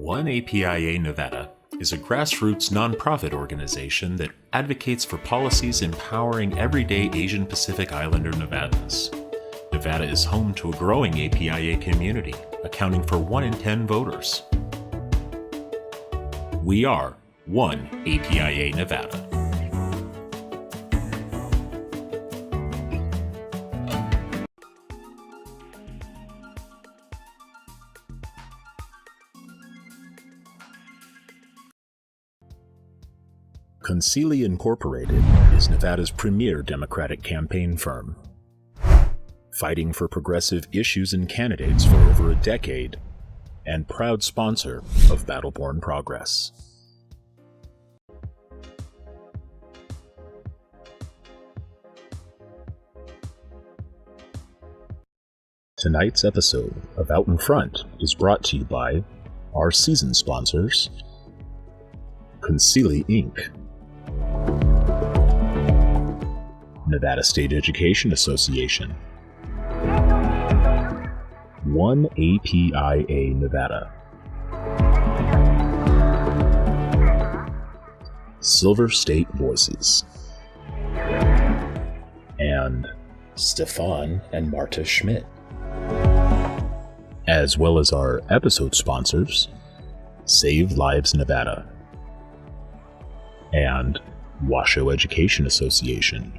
One APIA Nevada is a grassroots nonprofit organization that advocates for policies empowering everyday Asian Pacific Islander Nevadans. Nevada is home to a growing APIA community, accounting for 1 in 10 voters. We are One APIA Nevada. Concili Incorporated is Nevada's premier Democratic campaign firm. Fighting for progressive issues and candidates for over a decade, and proud sponsor of Battleborn Progress. Tonight's episode of Out in Front is brought to you by our season sponsors, Concili Inc., Nevada State Education Association, One APIA Nevada, Silver State Voices, and Stefan and Marta Schmidt, as well as our episode sponsors, Save Lives Nevada and Washoe Education Association.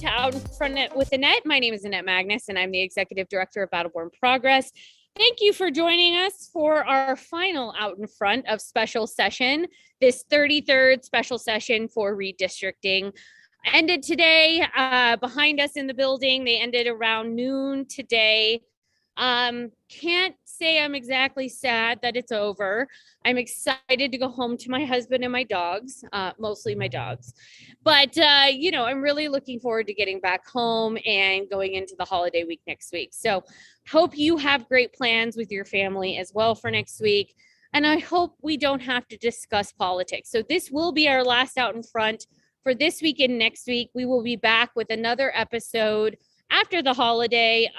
Out in Front with Annette. My name is Annette Magnus, and I'm the Executive Director of Battleborn Progress. Thank you for joining us for our final Out in Front of special session. This 33rd special session for redistricting ended today. Behind us in the building, they ended around noon today. Can't say I'm exactly sad that it's over. I'm excited to go home to my husband and my dogs, mostly my dogs. But, I'm really looking forward to getting back home and going into the holiday week next week. So hope you have great plans with your family as well for next week. And I hope we don't have to discuss politics. So this will be our last Out in Front for this week and next week. We will be back with another episode after the holiday,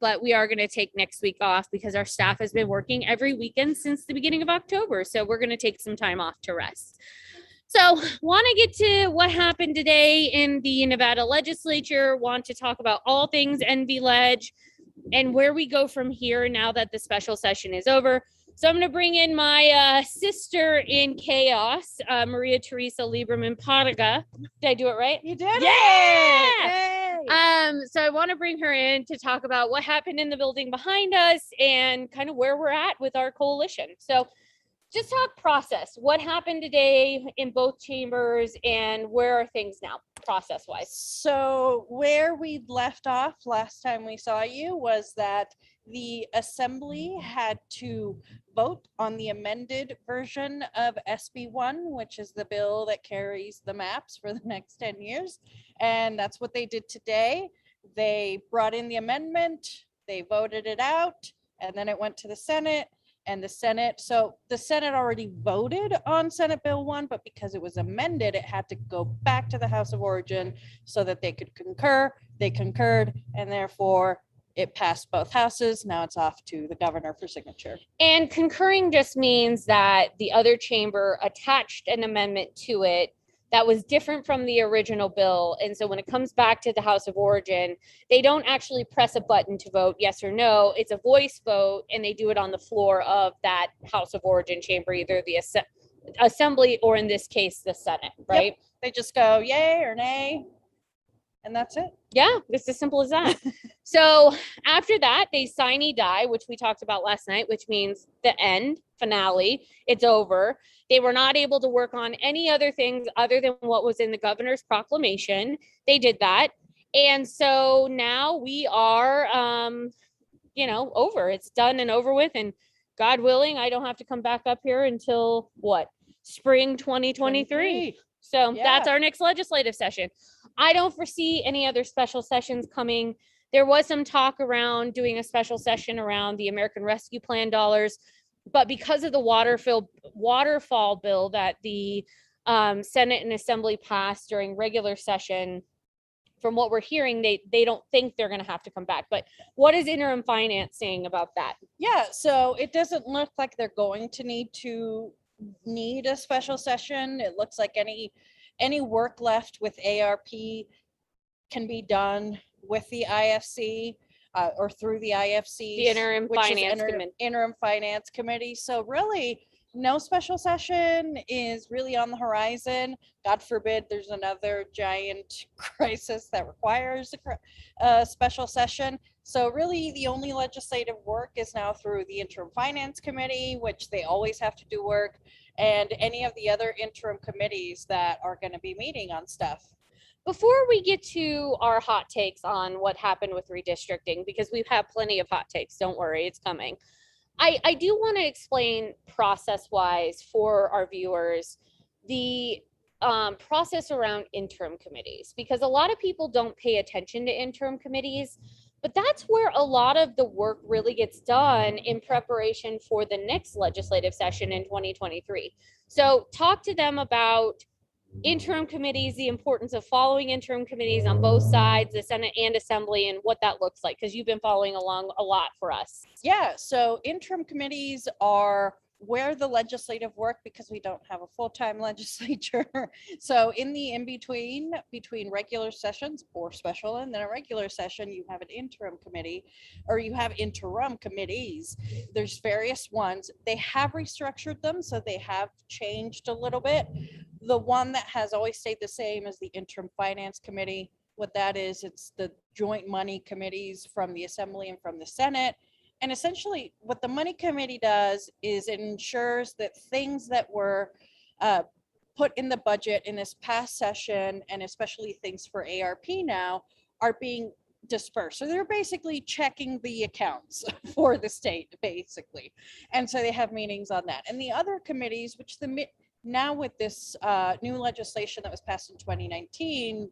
but we are going to take next week off because our staff has been working every weekend since the beginning of October. So we're going to take some time off to rest. So want to get to what happened today in the Nevada Legislature, want to talk about all things NV Ledge and where we go from here now that the special session is over. So I'm going to bring in my sister in chaos, Maria Teresa Lieberman Padaga. Did I do it right? You did. Yeah. So I want to bring her in to talk about what happened in the building behind us and kind of where we're at with our coalition. So just talk process. What happened today in both chambers and where are things now process wise? So where we left off last time we saw you was that the assembly had to vote on the amended version of SB1, which is the bill that carries the maps for the next 10 years. And that's what they did today. They brought in the amendment, they voted it out, and then it went to the Senate. And the Senate already voted on Senate Bill 1, but because it was amended, it had to go back to the House of Origin so that they could concur. They concurred, and therefore it passed both houses. Now it's off to the governor for signature. And concurring just means that the other chamber attached an amendment to it that was different from the original bill. And so when it comes back to the House of Origin, they don't actually press a button to vote yes or no. It's a voice vote, and they do it on the floor of that House of Origin chamber, either the assembly or in this case, the Senate, right? Yep. They just go yay or nay, and that's it. Yeah, it's as simple as that. So after that, they sine die, which we talked about last night, which means the end, finale, it's over. They were not able to work on any other things other than what was in the governor's proclamation. They did that. And so now we are, over. It's done and over with. And God willing, I don't have to come back up here until what? Spring 2023. 23. So Yeah. that's our next legislative session. I don't foresee any other special sessions coming. There was some talk around doing a special session around the American Rescue Plan dollars, but because of the waterfall bill that the Senate and Assembly passed during regular session, from what we're hearing, they don't think they're going to have to come back. But what is interim finance saying about that? Yeah, so it doesn't look like they're going to need a special session. It looks like any work left with ARP can be done with the IFC or through the IFC, The Interim Finance Committee. Interim Finance Committee. So really, no special session is really on the horizon. God forbid there's another giant crisis that requires a special session. So really the only legislative work is now through the Interim Finance Committee, which they always have to do work, and any of the other interim committees that are going to be meeting on stuff. Before we get to our hot takes on what happened with redistricting, because we've had plenty of hot takes, don't worry, it's coming. I do want to explain process-wise for our viewers the process around interim committees, because a lot of people don't pay attention to interim committees, but that's where a lot of the work really gets done in preparation for the next legislative session in 2023. So talk to them about interim committees, the importance of following interim committees on both sides, the Senate and Assembly, and what that looks like, because you've been following along a lot for us. Yeah, so interim committees are where the legislative work, because we don't have a full-time legislature. So in the between regular sessions or special and then a regular session, you have an interim committee, or you have interim committees. There's various ones. They have restructured them, so they have changed a little bit. The one that has always stayed the same is the Interim Finance Committee. What that is, it's the joint money committees from the Assembly and from the Senate. And essentially what the money committee does is it ensures that things that were put in the budget in this past session, and especially things for ARP now, are being dispersed. So they're basically checking the accounts for the state, basically. And so they have meetings on that. And the other committees, which now with this new legislation that was passed in 2019,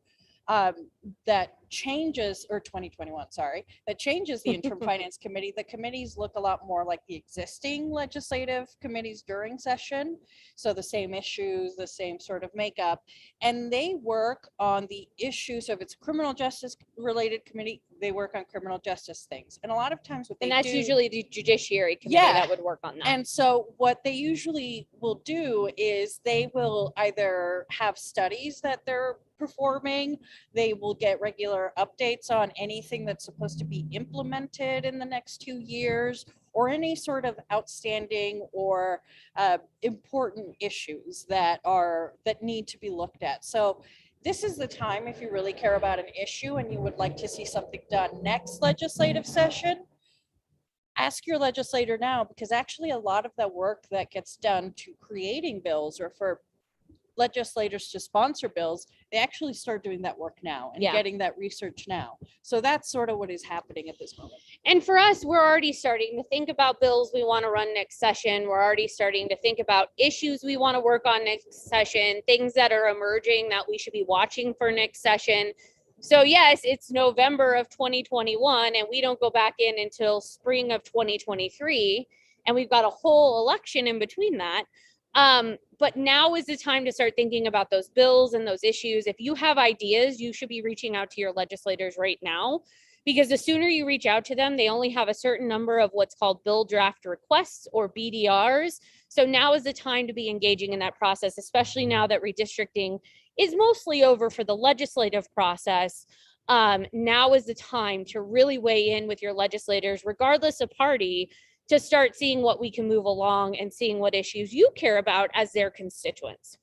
that changes, or 2021, sorry, that changes the Interim Finance Committee. The committees look a lot more like the existing legislative committees during session. So the same issues, the same sort of makeup, and they work on the issues. So if it's criminal justice related committee, they work on criminal justice things. And a lot of times what they do. And that's usually the Judiciary Committee that would work on that. And so what they usually will do is they will either have studies that they're performing, they will get regular updates on anything that's supposed to be implemented in the next 2 years, or any sort of outstanding or important issues that need to be looked at. So this is the time, if you really care about an issue and you would like to see something done next legislative session, ask your legislator now, because actually a lot of the work that gets done to creating bills or for legislators to sponsor bills, they actually start doing that work now and getting that research now. So that's sort of what is happening at this moment. And for us, we're already starting to think about bills we want to run next session. We're already starting to think about issues we want to work on next session, things that are emerging that we should be watching for next session. So yes, it's November of 2021, and we don't go back in until spring of 2023, and we've got a whole election in between that. But now is the time to start thinking about those bills and those issues. If you have ideas, you should be reaching out to your legislators right now, because the sooner you reach out to them, they only have a certain number of what's called bill draft requests, or BDRs. So now is the time to be engaging in that process, especially now that redistricting is mostly over for the legislative process. Now is the time to really weigh in with your legislators, regardless of party, to start seeing what we can move along and seeing what issues you care about as their constituents.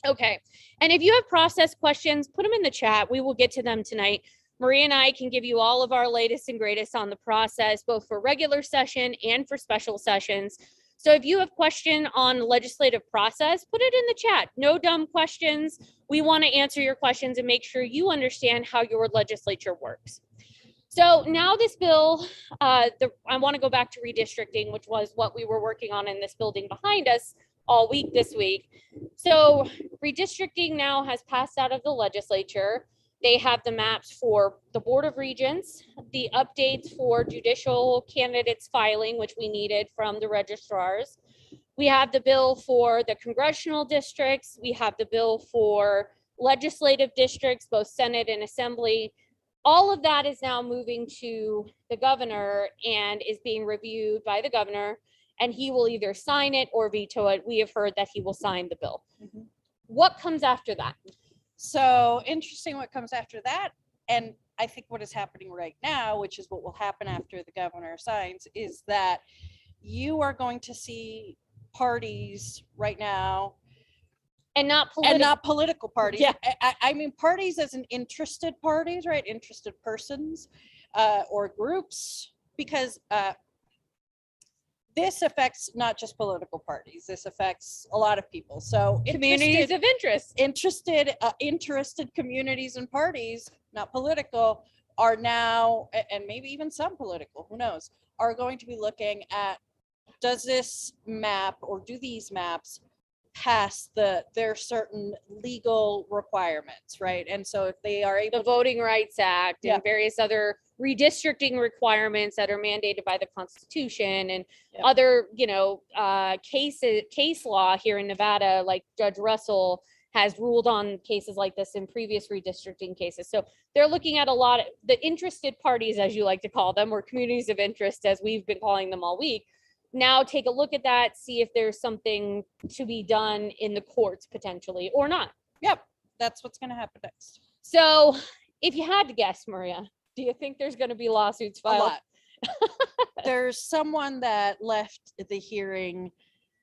Okay, and if you have process questions, put them in the chat. We will get to them tonight. Maria and I can give you all of our latest and greatest on the process, both for regular session and for special sessions. So if you have a question on legislative process, put it in the chat. No dumb questions. We want to answer your questions and make sure you understand how your legislature works. So now this bill, I want to go back to redistricting, which was what we were working on in this building behind us all week this week. So redistricting now has passed out of the legislature. They have the maps for the Board of Regents, the updates for judicial candidates filing, which we needed from the registrars. We have the bill for the congressional districts. We have the bill for legislative districts, both Senate and Assembly. All of that is now moving to the governor and is being reviewed by the governor, and he will either sign it or veto it. We have heard that he will sign the bill. Mhm. What comes after that? So interesting what comes after that. And I think what is happening right now, which is what will happen after the governor signs, is that you are going to see parties right now, And not and not political parties. Yeah. I mean parties as in interested parties, right? Interested persons or groups, because this affects not just political parties. This affects a lot of people. So communities of interest. Interested communities and parties, not political, are now, and maybe even some political, who knows, are going to be looking at, does this map or do these maps pass their certain legal requirements, right? And so if they are able The Voting Rights Act Yeah. and various other redistricting requirements that are mandated by the Constitution and Yeah. other, case law here in Nevada, like Judge Russell has ruled on cases like this in previous redistricting cases. So they're looking at a lot of the interested parties, as you like to call them, or communities of interest, as we've been calling them all week. Now take a look at that, see if there's something to be done in the courts potentially or not. Yep, that's what's going to happen next. So if you had to guess, Maria, do you think there's going to be lawsuits A filed? lot. There's someone that left the hearing,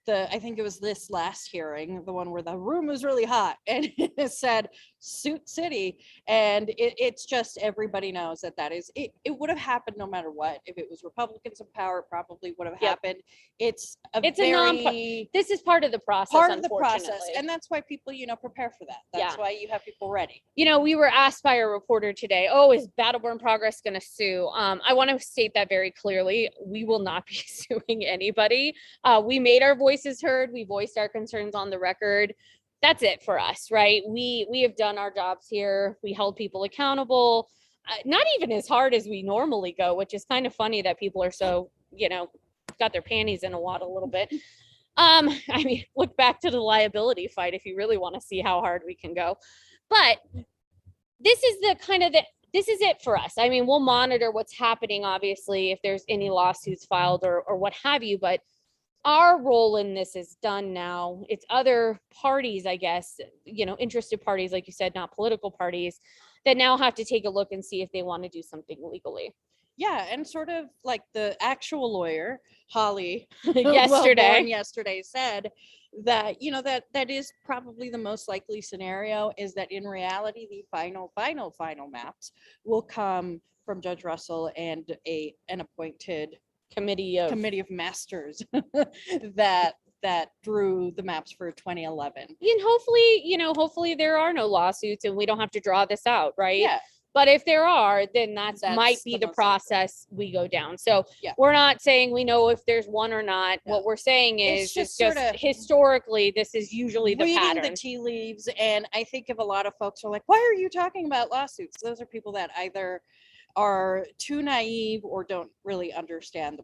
I think it was this last hearing, the one where the room was really hot, and it said Suit City, and it's just, everybody knows that is it. It would have happened no matter what. If it was Republicans in power, it probably would have Yep. happened. It's This is part of the process, part of the process, unfortunately. and that's why people prepare for that. That's Yeah. why you have people ready. We were asked by a reporter today, oh, is Battleborn Progress going to sue? I want to state that very clearly. We will not be suing anybody. We made our voices heard. We voiced our concerns on the record. That's it for us, right? We have done our jobs here. We held people accountable, not even as hard as we normally go, which is kind of funny that people are so, got their panties in a wad a little bit. I mean, look back to the liability fight if you really want to see how hard we can go. But this is this is it for us. I mean, we'll monitor what's happening, obviously, if there's any lawsuits filed or what have you, but our role in this is done now. It's other parties, I guess, interested parties, like you said, not political parties, that now have to take a look and see if they want to do something legally. Yeah, and sort of like the actual lawyer, Holly, yesterday said that, that is probably the most likely scenario, is that in reality, the final maps will come from Judge Russell and an appointed committee of masters that drew the maps for 2011. And hopefully there are no lawsuits and we don't have to draw this out, right? Yeah. But if there are, then that's might be the most process we go down. So Yeah. we're not saying we know if there's one or not. No. What we're saying It's is just just sorta historically, this is usually the reading pattern. the tea leaves. And I think if a lot of folks are like, why are you talking about lawsuits? Those are people that either are too naive or don't really understand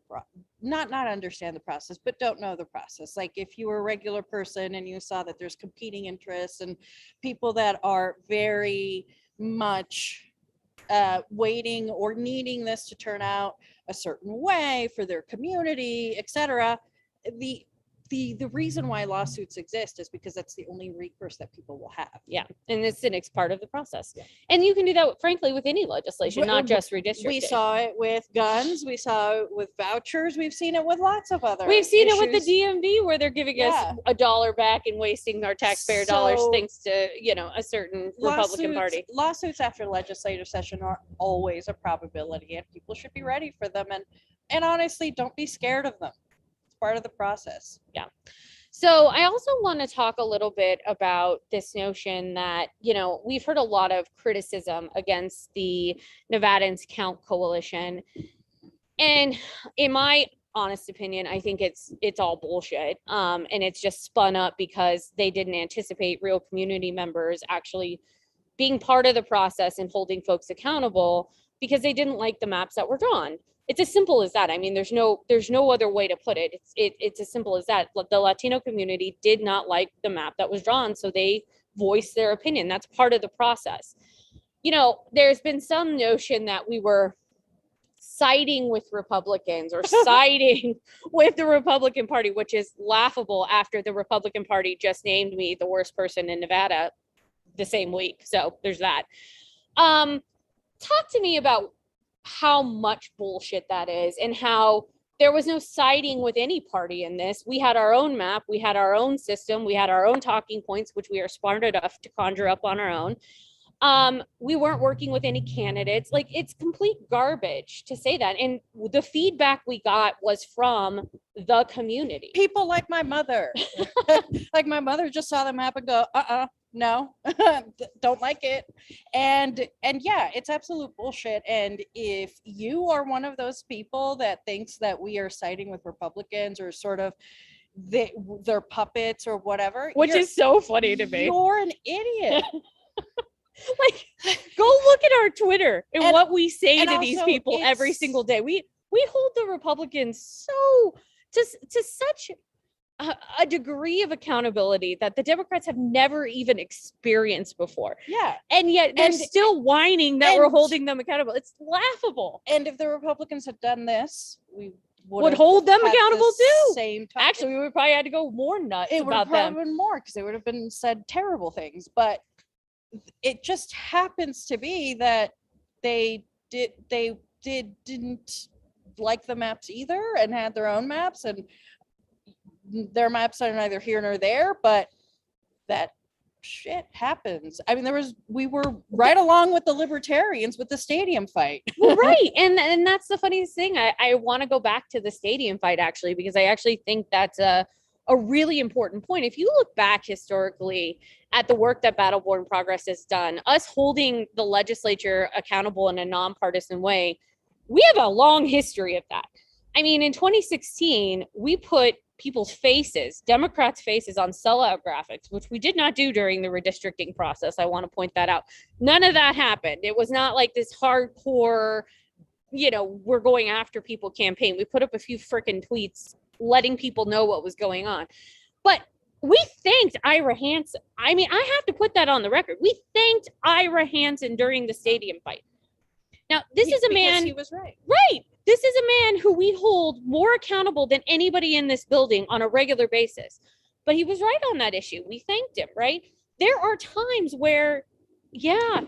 not understand the process, but don't know the process. Like if you were a regular person and you saw that there's competing interests and people that are very much waiting or needing this to turn out a certain way for their community, etc. The reason why lawsuits exist is because that's the only recourse that people will have. Yeah, and it's part of the process. And you can do that, frankly, with any legislation, not just redistricting. We saw it with guns. We saw it with vouchers. We've seen it with lots of other We've seen issues. it with the DMV, where they're giving us $1 back and wasting our taxpayer dollars thanks to, a certain Republican Party. Lawsuits after legislative session are always a probability, and people should be ready for them. And honestly, don't be scared of them. Part of the process. Yeah. So I also want to talk a little bit about this notion that, we've heard a lot of criticism against the Nevadans Count Coalition. And in my honest opinion, I think it's all bullshit. And it's just spun up because they didn't anticipate real community members actually being part of the process and holding folks accountable because they didn't like the maps that were drawn. It's as simple as that. I mean, there's no other way to put it. It's as simple as that. The Latino community did not like the map that was drawn, so they voiced their opinion. That's part of the process. There's been some notion that we were siding with Republicans or siding with the Republican Party, which is laughable after the Republican Party just named me the worst person in Nevada the same week. So there's that. Talk to me about how much bullshit that is and how there was no siding with any party in this. We had our own map, we had our own system, we had our own talking points, which we are smart enough to conjure up on our own. We weren't working with any candidates. Like, it's complete garbage to say that. And the feedback we got was from the community. People like my mother. Like, my mother just saw the map and go, no, don't like it. And yeah, it's absolute bullshit. And if you are one of those people that thinks that we are siding with Republicans or sort of they're puppets or whatever, which is so funny to me. You're an idiot. Like, go look at our Twitter and what we say to these people every single day. We hold the Republicans so to such a degree of accountability that the Democrats have never even experienced before. Yeah. And yet they're still whining that we're holding them accountable. It's laughable. And if the Republicans had done this, we would hold them accountable too. Same time. Actually, we would probably have to go more nuts it about would have them. been more because they would have been said terrible things. But it just happens to be that they didn't like the maps either and had their own maps, and their maps are neither here nor there, but that shit happens. I mean, we were right along with the libertarians with the stadium fight. Well, right. And that's the funniest thing. I want to go back to the stadium fight, actually, because I actually think that's a really important point. If you look back historically at the work that Battleborn Progress has done, us holding the legislature accountable in a nonpartisan way, we have a long history of that. I mean, in 2016, we put people's faces, Democrats' faces, on sellout graphics, which we did not do during the redistricting process. I want to point that out. None of that happened. It was not like this hardcore, we're going after people campaign. We put up a few freaking tweets letting people know what was going on. But we thanked Ira Hansen. I mean, I have to put that on the record. We thanked Ira Hansen during the stadium fight. Now, this is a man. He was right. Right. This is a man who we hold more accountable than anybody in this building on a regular basis. But he was right on that issue. We thanked him, right? There are times where,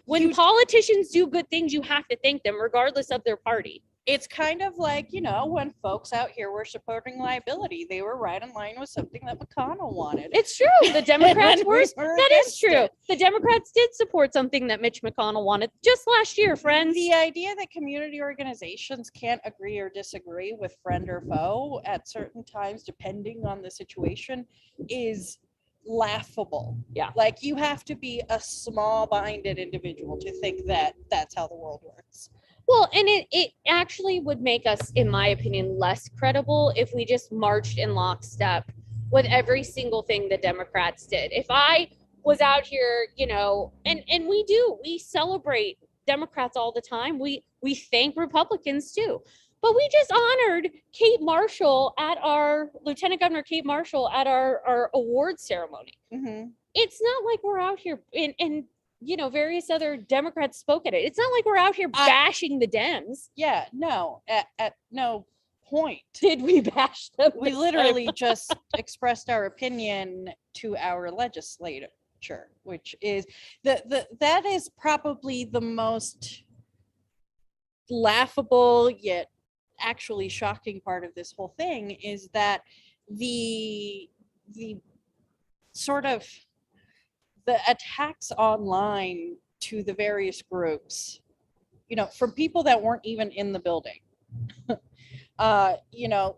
when politicians do good things, you have to thank them regardless of their party. It's kind of like, when folks out here were supporting liability, they were right in line with something that McConnell wanted. It's true. The Democrats were. That is true. The Democrats did support something that Mitch McConnell wanted just last year, friends. The idea that community organizations can't agree or disagree with friend or foe at certain times, depending on the situation, is laughable. Yeah. Like, you have to be a small-minded individual to think that that's how the world works. Well, and it actually would make us, in my opinion, less credible if we just marched in lockstep with every single thing the Democrats did. If I was out here, and we celebrate Democrats all the time. We thank Republicans too. But we just honored Lieutenant Governor Kate Marshall at our award ceremony. Mm-hmm. It's not like we're out here and various other Democrats spoke at it. It's not like we're out here bashing the Dems. Yeah, no, at no point did we bash them. We literally just expressed our opinion to our legislature, which is that is probably the most laughable yet actually shocking part of this whole thing, is that the sort of the attacks online to the various groups, from people that weren't even in the building,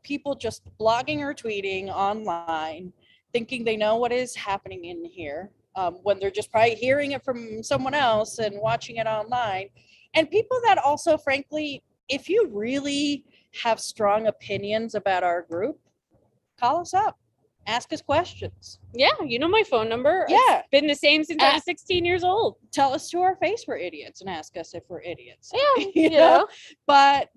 people just blogging or tweeting online thinking they know what is happening in here, when they're just probably hearing it from someone else and watching it online. And people that also, frankly, if you really have strong opinions about our group, call us up, ask us questions. Yeah, you know my phone number. Yeah. It's been the same since I was 16 years old. Tell us to our face we're idiots and ask us if we're idiots. Yeah, you you know? know. But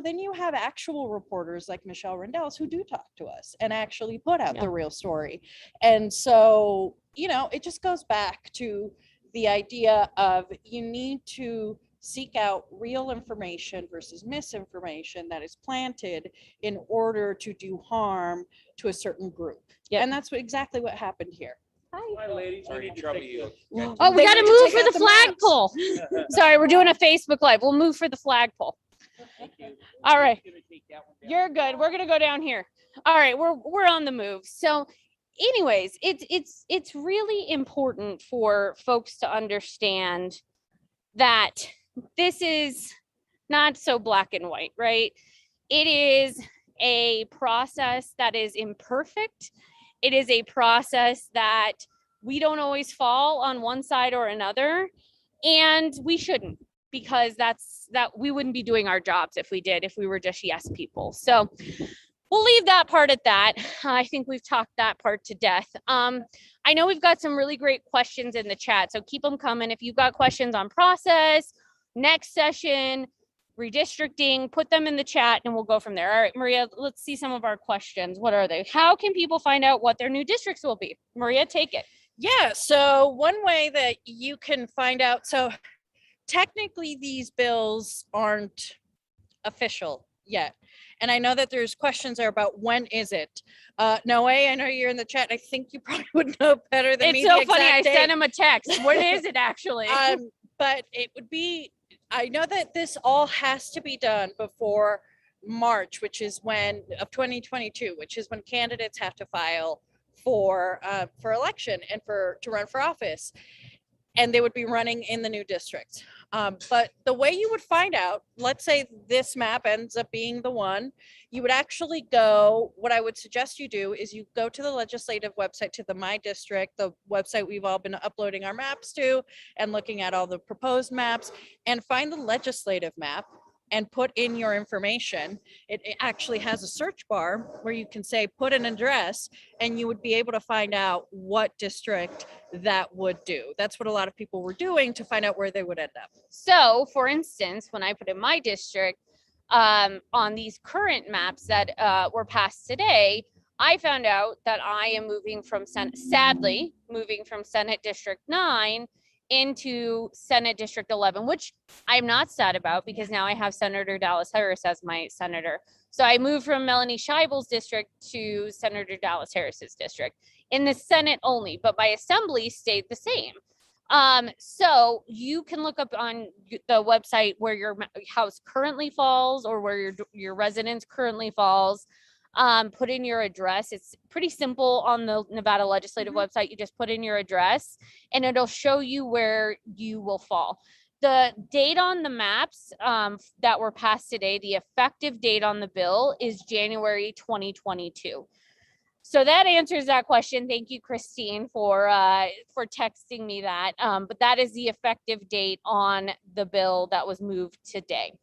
then you have actual reporters like Michelle Rendells who do talk to us and actually put out the real story. And so, it just goes back to the idea of you need to seek out real information versus misinformation that is planted in order to do harm to a certain group. Yep. And that's exactly what happened here. Hi, ladies. We need to take this. Oh, we They got to need to move take for out the the maps. flagpole. Sorry, we're doing a Facebook Live. We'll move for the flagpole. All right. You're good. We're gonna go down here. All right, we're on the move. So, anyways, it's really important for folks to understand that this is not so black and white, right? It is a process that is imperfect. It is a process that we don't always fall on one side or another, and we shouldn't, because that we wouldn't be doing our jobs if we were just yes people. So we'll leave that part at that. I think we've talked that part to death. I know we've got some really great questions in the chat, so keep them coming. If you've got questions on process, next session, redistricting, put them in the chat and we'll go from there. All right, Maria, let's see some of our questions. What are they? How can people find out what their new districts will be? Maria, take it. Yeah, so one way that you can find out, so technically these bills aren't official yet. And I know that there's questions there about when is it? Noe, I know you're in the chat. I think you probably would know better than me. It's so funny. I sent him a text. What is it actually? But it would be, I know that this all has to be done before March, which is of 2022, which is when candidates have to file for election and to run for office, and they would be running in the new districts. But the way you would find out, let's say this map ends up being the one, you would actually go, what I would suggest you do is you go to the legislative website, to the My District, the website we've all been uploading our maps to and looking at all the proposed maps, and find the legislative map and put in your information. It actually has a search bar where you can say, put an address, and you would be able to find out what district that would do. That's what a lot of people were doing to find out where they would end up. So, for instance, when I put in my district, on these current maps that were passed today, I found out that I am moving from sadly moving from Senate District 9 into Senate District 11, which I'm not sad about because now I have Senator Dallas Harris as my senator. So I moved from Melanie Scheibel's district to Senator Dallas Harris's district in the Senate only, but my assembly stayed the same. So you can look up on the website where your house currently falls or where your residence currently falls. Put in your address. It's pretty simple on the Nevada Legislative website. You just put in your address and it'll show you where you will fall. The date on the maps that were passed today, the effective date on the bill is January 2022. So that answers that question. Thank you, Christine, for texting me that. But that is the effective date on the bill that was moved today.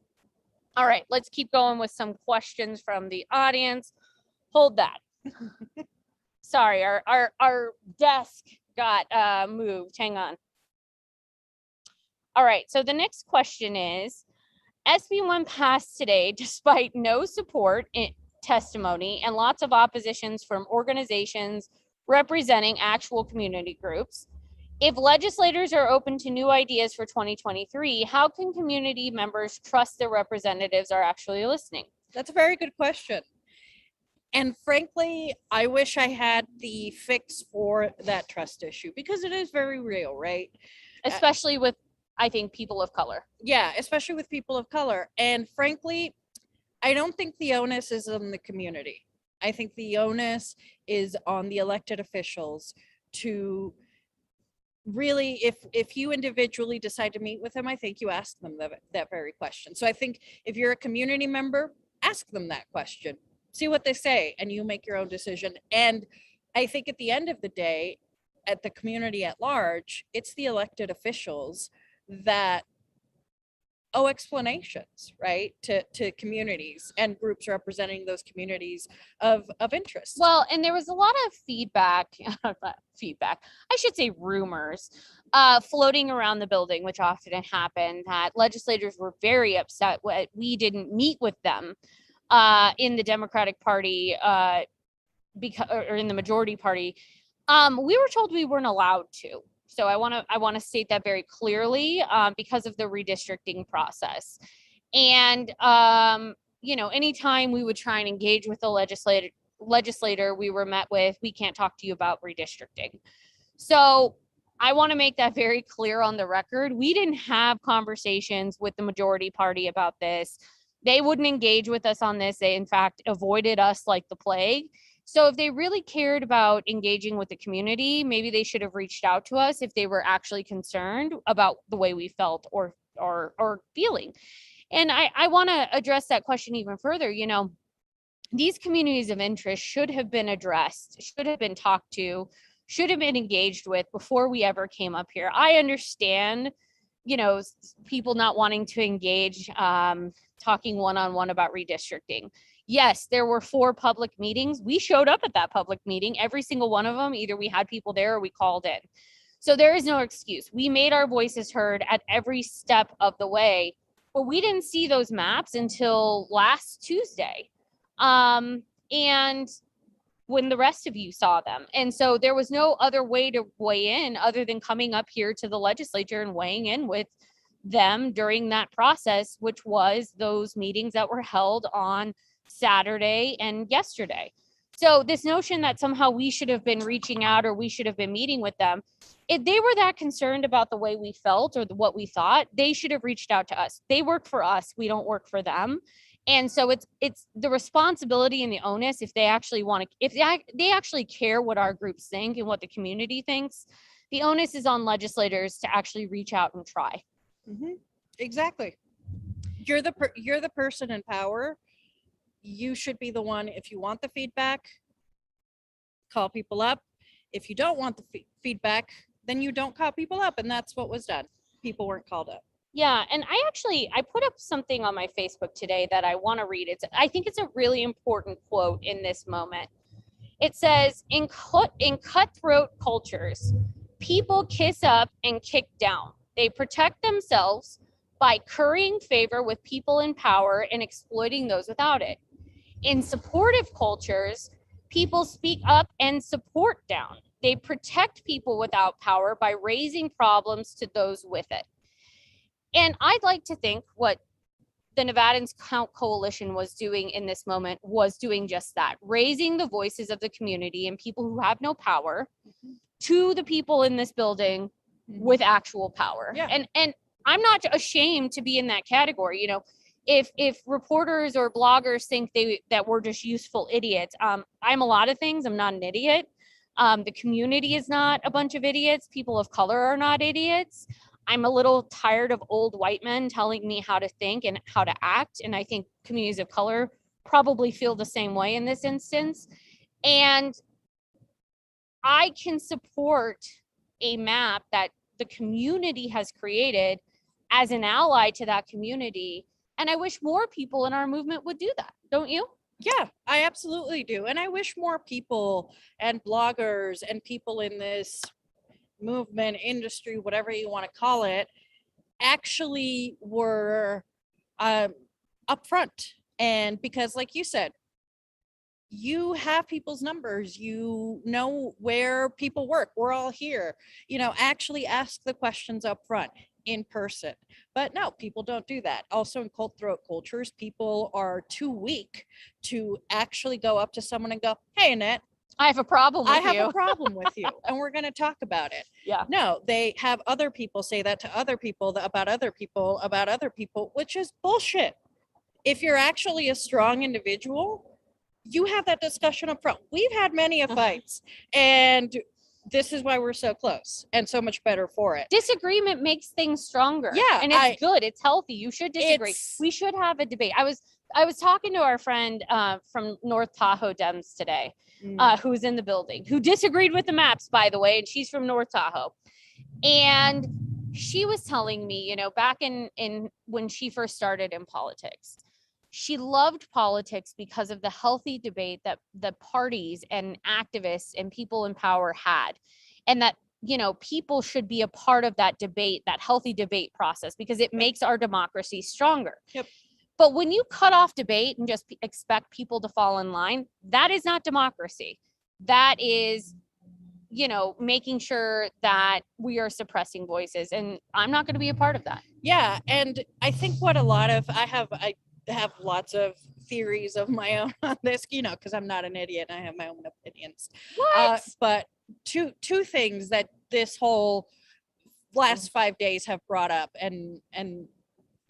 All right, let's keep going with some questions from the audience. Hold that. Sorry, our desk got moved. Hang on. All right, so the next question is, SB1 passed today despite no support in testimony and lots of oppositions from organizations representing actual community groups. If legislators are open to new ideas for 2023, how can community members trust their representatives are actually listening? That's a very good question. And frankly, I wish I had the fix for that trust issue because it is very real, right? Especially with, I think, people of color. Yeah, especially with people of color. And frankly, I don't think the onus is on the community. I think the onus is on the elected officials to really, if you individually decide to meet with them, I think you ask them that very question. So I think if you're a community member, ask them that question, see what they say, and you make your own decision. And I think at the end of the day, at the community at large, it's the elected officials that owe explanations, right, to communities and groups representing those communities of interest. Well, and there was a lot of feedback, I should say rumors, floating around the building, which often happened, that legislators were very upset when we didn't meet with them in the Democratic Party or in the majority party. We were told we weren't allowed to. So I want to state that very clearly because of the redistricting process. And anytime we would try and engage with the legislator, we were met with, we can't talk to you about redistricting. So I want to make that very clear on the record. We didn't have conversations with the majority party about this. They wouldn't engage with us on this. They, in fact, avoided us like the plague. So if they really cared about engaging with the community, maybe they should have reached out to us if they were actually concerned about the way we felt or feeling. And I want to address that question even further. These communities of interest should have been addressed, should have been talked to, should have been engaged with before we ever came up here. I understand, people not wanting to engage, talking one-on-one about redistricting. Yes, there were 4 public meetings. We showed up at that public meeting, every single one of them. Either we had people there or we called in. So there is no excuse. We made our voices heard at every step of the way, but we didn't see those maps until last Tuesday. And when the rest of you saw them. And so there was no other way to weigh in other than coming up here to the legislature and weighing in with them during that process, which was those meetings that were held on Saturday and yesterday. So this notion that somehow we should have been reaching out or we should have been meeting with them, if they were that concerned about the way we felt or what we thought, they should have reached out to us. They work for us. We don't work for them. And so it's the responsibility and the onus, if they actually want to, if they actually care what our groups think and what the community thinks, the onus is on legislators to actually reach out and try. Mm-hmm. Exactly. You're the person in power. You should be the one. If you want the feedback, call people up. If you don't want the feedback, then you don't call people up. And that's what was done. People weren't called up. Yeah, and I put up something on my Facebook today that I want to read. I think it's a really important quote in this moment. It says, in cutthroat cultures, people kiss up and kick down. They protect themselves by currying favor with people in power and exploiting those without it. In supportive cultures, people speak up and support down. They protect people without power by raising problems to those with it. And I'd like to think what the Nevadans Count Coalition was doing in this moment was doing just that, raising the voices of the community and people who have no power to the people in this building with actual power. Yeah. And I'm not ashamed to be in that category. If reporters or bloggers think that we're just useful idiots, I'm a lot of things. I'm not an idiot. The community is not a bunch of idiots. People of color are not idiots. I'm a little tired of old white men telling me how to think and how to act. And I think communities of color probably feel the same way in this instance. And I can support a map that the community has created as an ally to that community. And I wish more people in our movement would do that. Don't you? Yeah, I absolutely do. And I wish more people and bloggers and people in this movement, industry, whatever you want to call it, actually were upfront. And because, like you said, you have people's numbers, you know where people work, we're all here, actually ask the questions up front in person. But no, people don't do that. Also in cutthroat cultures, people are too weak to actually go up to someone and go, hey, Annette, I have a problem with I you. have a problem with you, and we're going to talk about it. Yeah. No, they have other people say that to other people about other people, which is bullshit. If you're actually a strong individual, you have that discussion up front. We've had many fights, and this is why we're so close and so much better for it. Disagreement makes things stronger. Yeah, and it's good. It's healthy. You should disagree. We should have a debate. I was talking to our friend from North Tahoe Dems today, who's in the building, who disagreed with the maps, by the way, and she's from North Tahoe. And she was telling me, you know, back in when she first started in politics, she loved politics because of the healthy debate that the parties and activists and people in power had. And that, you know, people should be a part of that debate, that healthy debate process, because it makes our democracy stronger. Yep. But when you cut off debate and just expect people to fall in line, that is not democracy. That is, you know, making sure that we are suppressing voices. And I'm not going to be a part of that. Yeah. And I think what I have lots of theories of my own on this, you know, because I'm not an idiot. I have my own opinions. What? But two things that this whole last 5 days have brought up and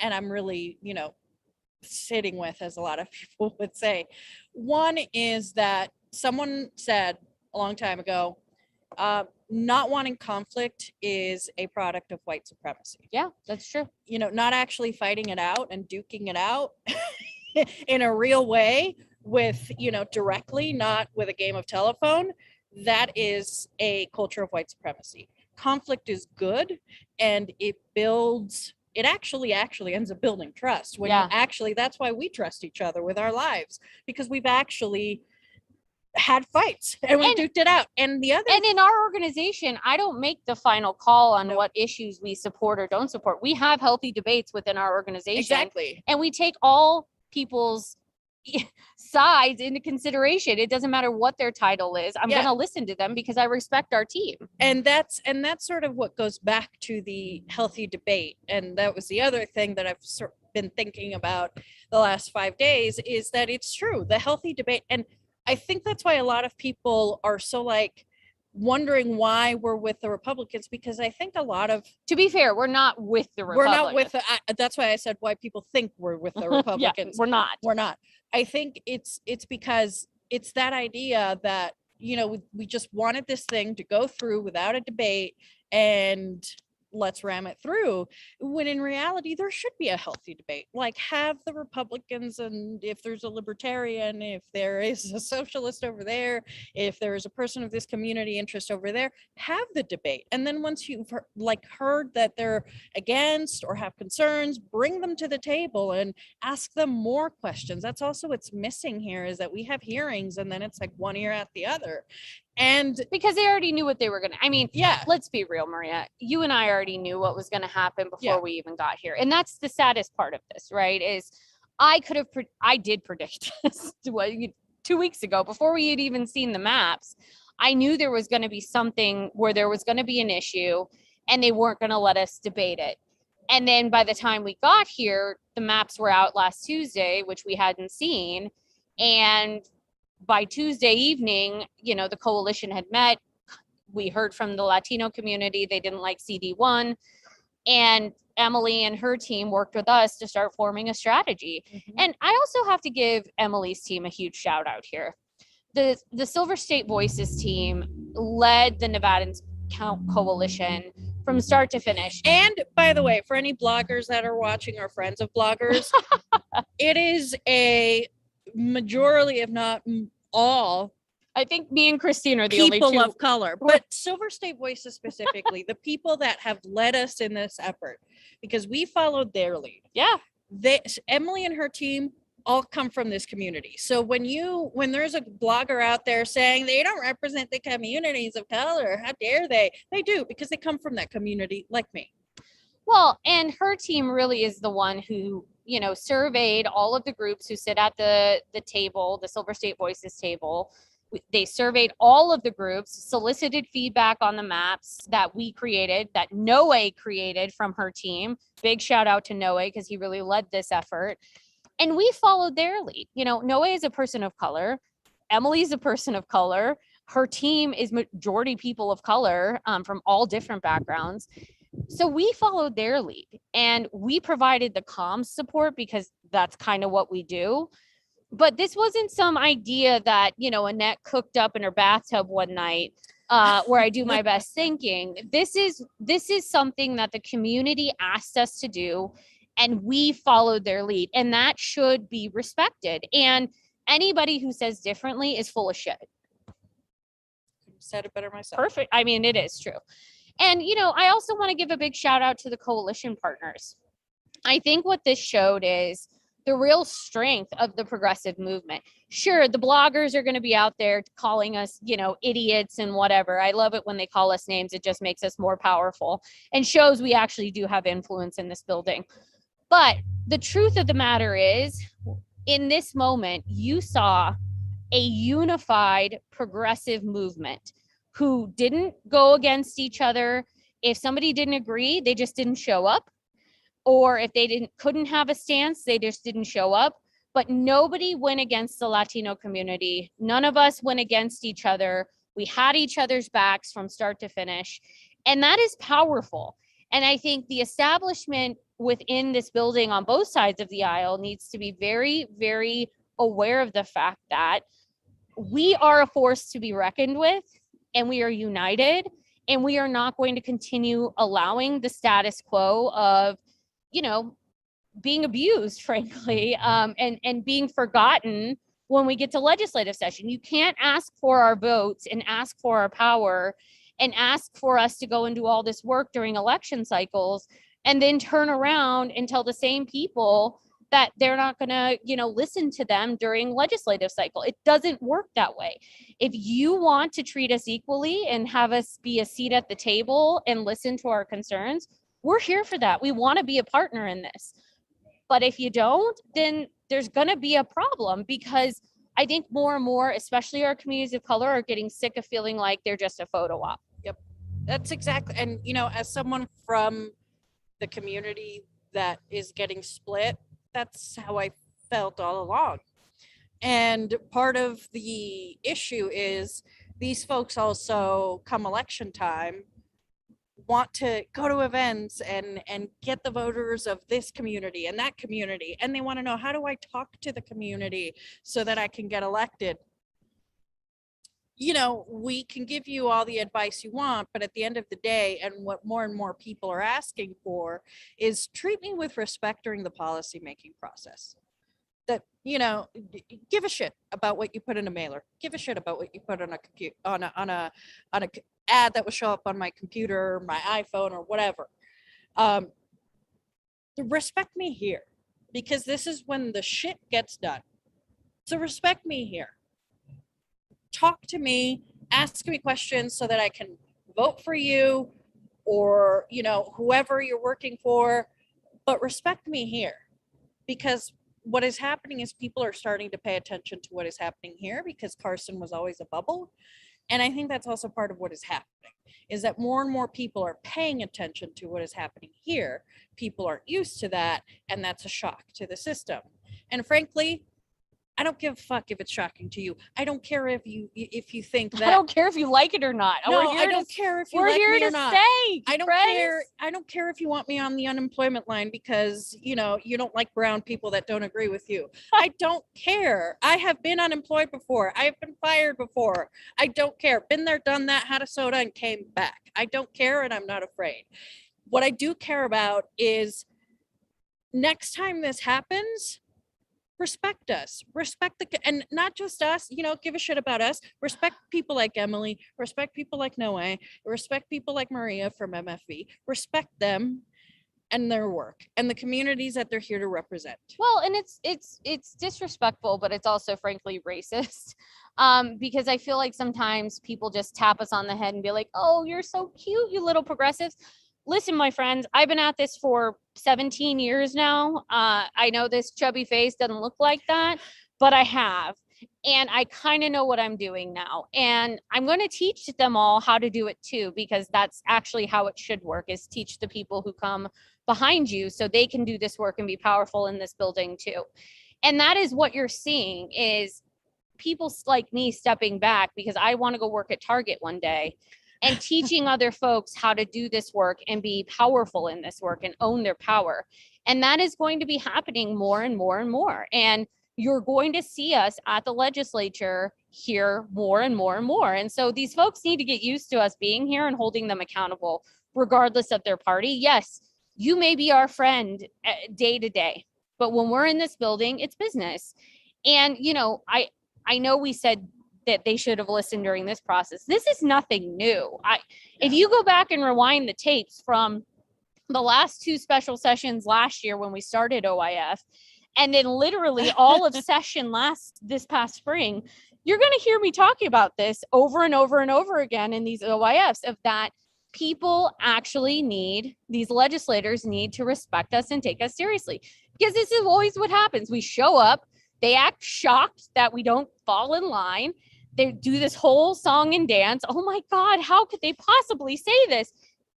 I'm really, you know, sitting with, as a lot of people would say. One is that someone said a long time ago, not wanting conflict is a product of white supremacy. Yeah, that's true. You know, not actually fighting it out and duking it out in a real way with, you know, directly, not with a game of telephone. That is a culture of white supremacy. Conflict is good, and it actually ends up building trust. When that's why we trust each other with our lives, because we've actually had fights and we duked it out. And in our organization, I don't make the final call on what issues we support or don't support. We have healthy debates within our organization. Exactly. And we take all people's sides into consideration. It doesn't matter what their title is. I'm going to listen to them because I respect our team. And that's sort of what goes back to the healthy debate. And that was the other thing that I've been thinking about the last 5 days, is that it's true, the healthy debate. And I think that's why a lot of people are so like wondering why we're with the Republicans, because I think a lot of, to be fair, we're not with the Republicans. That's why I said why people think we're with the Republicans. We're not. I think it's because it's that idea that, you know, we just wanted this thing to go through without a debate and let's ram it through, when in reality there should be a healthy debate. Like, have the Republicans, and if there's a libertarian, if there is a socialist over there, if there is a person of this community interest over there, have the debate. And then once you've heard that they're against or have concerns, bring them to the table and ask them more questions. That's also what's missing here, is that we have hearings and then it's like one ear out the other. And because they already knew what they were going to, I mean, let's be real, Maria, you and I already knew what was going to happen before we even got here. And that's the saddest part of this, right? Is I did predict this 2 weeks ago, before we had even seen the maps. I knew there was going to be something where there was going to be an issue and they weren't going to let us debate it. And then by the time we got here, the maps were out last Tuesday, which we hadn't seen. And by Tuesday evening, you know, the coalition had met. We heard from the Latino community. They didn't like CD1. And Emily and her team worked with us to start forming a strategy. Mm-hmm. And I also have to give Emily's team a huge shout out here. The Silver State Voices team led the Nevadans Coalition from start to finish. And by the way, for any bloggers that are watching, or friends of bloggers, it is a majority, if not all, I think me and Christine are the only people two of color, but Silver State Voices specifically, the people that have led us in this effort, because we followed their lead. Yeah. Emily and her team all come from this community. So when there's a blogger out there saying they don't represent the communities of color, how dare they? They do, because they come from that community like me. Well, and her team really is the one who, you know, surveyed all of the groups who sit at the table, the Silver State Voices table. They surveyed all of the groups, solicited feedback on the maps that we created, that Noe created from her team. Big shout out to Noe, because he really led this effort. And we followed their lead. You know, Noe is a person of color. Emily's a person of color. Her team is majority people of color, from all different backgrounds. So we followed their lead, and we provided the comms support because that's kind of what we do. But this wasn't some idea that, you know, Annette cooked up in her bathtub one night, where I do my best thinking. This is something that the community asked us to do, and we followed their lead, and that should be respected. And anybody who says differently is full of shit. said it better myself. Perfect. I mean, it is true. And, I also want to give a big shout out to the coalition partners. I think what this showed is the real strength of the progressive movement. Sure, the bloggers are going to be out there calling us, idiots and whatever. I love it when they call us names. It just makes us more powerful and shows we actually do have influence in this building. But the truth of the matter is, in this moment, you saw a unified progressive movement who didn't go against each other. If somebody didn't agree, they just didn't show up. Or if they couldn't have a stance, they just didn't show up. But nobody went against the Latino community. None of us went against each other. We had each other's backs from start to finish. And that is powerful. And I think the establishment within this building on both sides of the aisle needs to be very, very aware of the fact that we are a force to be reckoned with, and we are united, and we are not going to continue allowing the status quo of, being abused, frankly, and being forgotten when we get to legislative session. You can't ask for our votes and ask for our power and ask for us to go and do all this work during election cycles and then turn around and tell the same people that they're not going to, listen to them during legislative cycle. It doesn't work that way. If you want to treat us equally and have us be a seat at the table and listen to our concerns, we're here for that. We want to be a partner in this. But if you don't, then there's going to be a problem, because I think more and more, especially our communities of color, are getting sick of feeling like they're just a photo op. Yep. That's exactly. And, as someone from the community that is getting split, that's how I felt all along. And part of the issue is these folks also, come election time, want to go to events and get the voters of this community and that community. And they want to know, how do I talk to the community so that I can get elected? We can give you all the advice you want, but at the end of the day, and what more and more people are asking for, is treat me with respect during the policymaking process. That, give a shit about what you put in a mailer. Give a shit about what you put on a ad that will show up on my computer, my iPhone, or whatever. Respect me here, because this is when the shit gets done. So respect me here. Talk to me, ask me questions so that I can vote for you or, whoever you're working for, but respect me here, because what is happening is people are starting to pay attention to what is happening here, because Carson was always a bubble. And I think that's also part of what is happening, is that more and more people are paying attention to what is happening here. People aren't used to that, and that's a shock to the system. And frankly, I don't give a fuck if it's shocking to you. I don't care if you think that. I don't care if you like it or not. No, I don't care if you like me or not. I don't care. I don't care if you want me on the unemployment line because, you don't like brown people that don't agree with you. I don't care. I have been unemployed before. I have been fired before. I don't care. Been there, done that, had a soda and came back. I don't care, and I'm not afraid. What I do care about is next time this happens, respect us, and not just us, give a shit about us. Respect people like Emily, respect people like Noe, respect people like Maria from MFV, respect them and their work and the communities that they're here to represent. Well, and it's disrespectful, but it's also frankly racist. Because I feel like sometimes people just tap us on the head and be like, oh, you're so cute, you little progressives. Listen, my friends, I've been at this for 17 years now. I know this chubby face doesn't look like that, but I have. And I kind of know what I'm doing now. And I'm going to teach them all how to do it too, because that's actually how it should work, is teach the people who come behind you so they can do this work and be powerful in this building too. And that is what you're seeing, is people like me stepping back because I want to go work at Target one day, and teaching other folks how to do this work and be powerful in this work and own their power. And that is going to be happening more and more and more. And you're going to see us at the legislature here more and more and more. And so these folks need to get used to us being here and holding them accountable, regardless of their party. Yes, you may be our friend day to day, but when we're in this building, it's business. And, I know we said that they should have listened during this process. This is nothing new. If you go back and rewind the tapes from the last 2 special sessions last year when we started OIF, and then literally all of session this past spring, you're going to hear me talking about this over and over and over again in these OIFs, of that people actually need, these legislators need to respect us and take us seriously. Because this is always what happens. We show up, they act shocked that we don't fall in line. They do this whole song and dance. Oh my God, how could they possibly say this?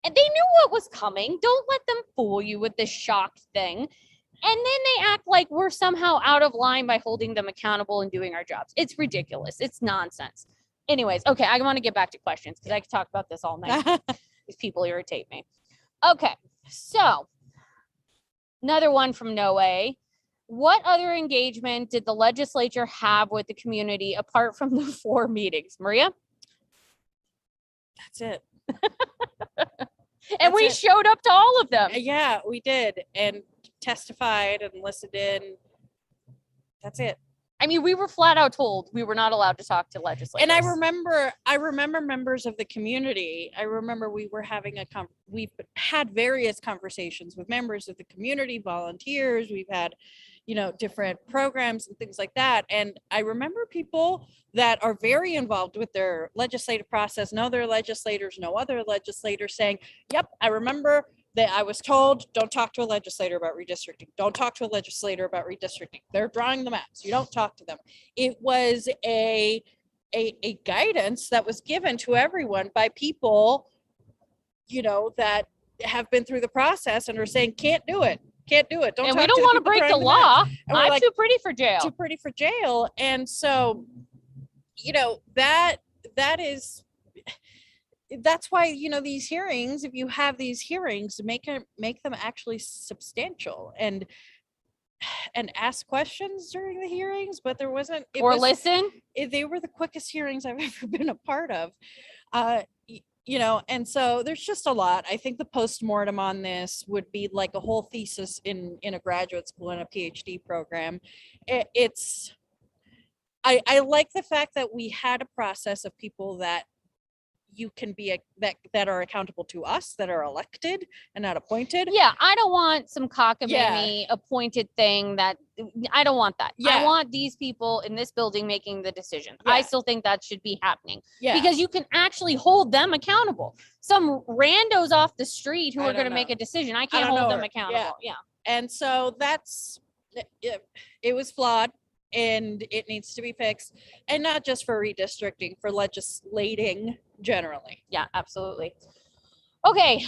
And they knew what was coming. Don't let them fool you with this shocked thing. And then they act like we're somehow out of line by holding them accountable and doing our jobs. It's ridiculous. It's nonsense. Anyways, okay, I want to get back to questions because I could talk about this all night. These people irritate me. Okay, so another one from Noe. What other engagement did the legislature have with the community apart from the 4 meetings? Maria? That's it. And we showed up to all of them. Yeah, we did, and testified and listened in. That's it. I mean, we were flat out told we were not allowed to talk to legislators. And I remember members of the community. I remember we've had various conversations with members of the community, volunteers. We've had, different programs and things like that. And I remember people that are very involved with their legislative process, know their legislators, know other legislators saying, yep, I remember that I was told, don't talk to a legislator about redistricting. Don't talk to a legislator about redistricting. They're drawing the maps. You don't talk to them. It was a guidance that was given to everyone by people, that have been through the process and are saying, can't do it. Don't and talk we don't to want to break the law. I'm like, too pretty for jail. Too pretty for jail. And so, that's why, these hearings, if you have these hearings, make them actually substantial and ask questions during the hearings. But there wasn't, listen. They were the quickest hearings I've ever been a part of. And so there's just a lot. I think the postmortem on this would be like a whole thesis in a graduate school and a PhD program. I like the fact that we had a process of people that you can be that are accountable to us, that are elected and not appointed. Yeah, I don't want some cockamamie appointed thing I don't want that. Yeah. I want these people in this building making the decisions. Yeah. I still think that should be happening. Yeah. Because you can actually hold them accountable. Some randos off the street who are going to make a decision, I can't hold them accountable. Yeah. And so it was flawed. And it needs to be fixed, and not just for redistricting, for legislating generally. Yeah, absolutely. Okay,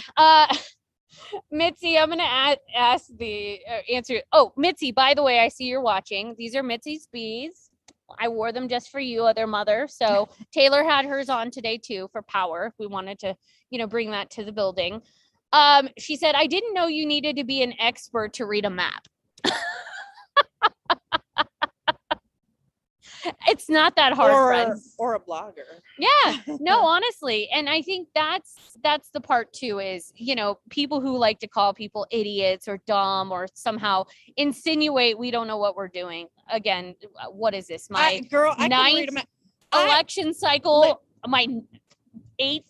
Mitzi, I'm gonna ask the answer. Oh, Mitzi, by the way, I see you're watching. These are Mitzi's bees. I wore them just for you, other mother. So Taylor had hers on today too for power. We wanted to, bring that to the building. She said, I didn't know you needed to be an expert to read a map. It's not that hard, friends. Or a blogger. Yeah, no, honestly. And I think that's the part too, is, people who like to call people idiots or dumb or somehow insinuate we don't know what we're doing. Again, what is this? My ninth election cycle, my 8th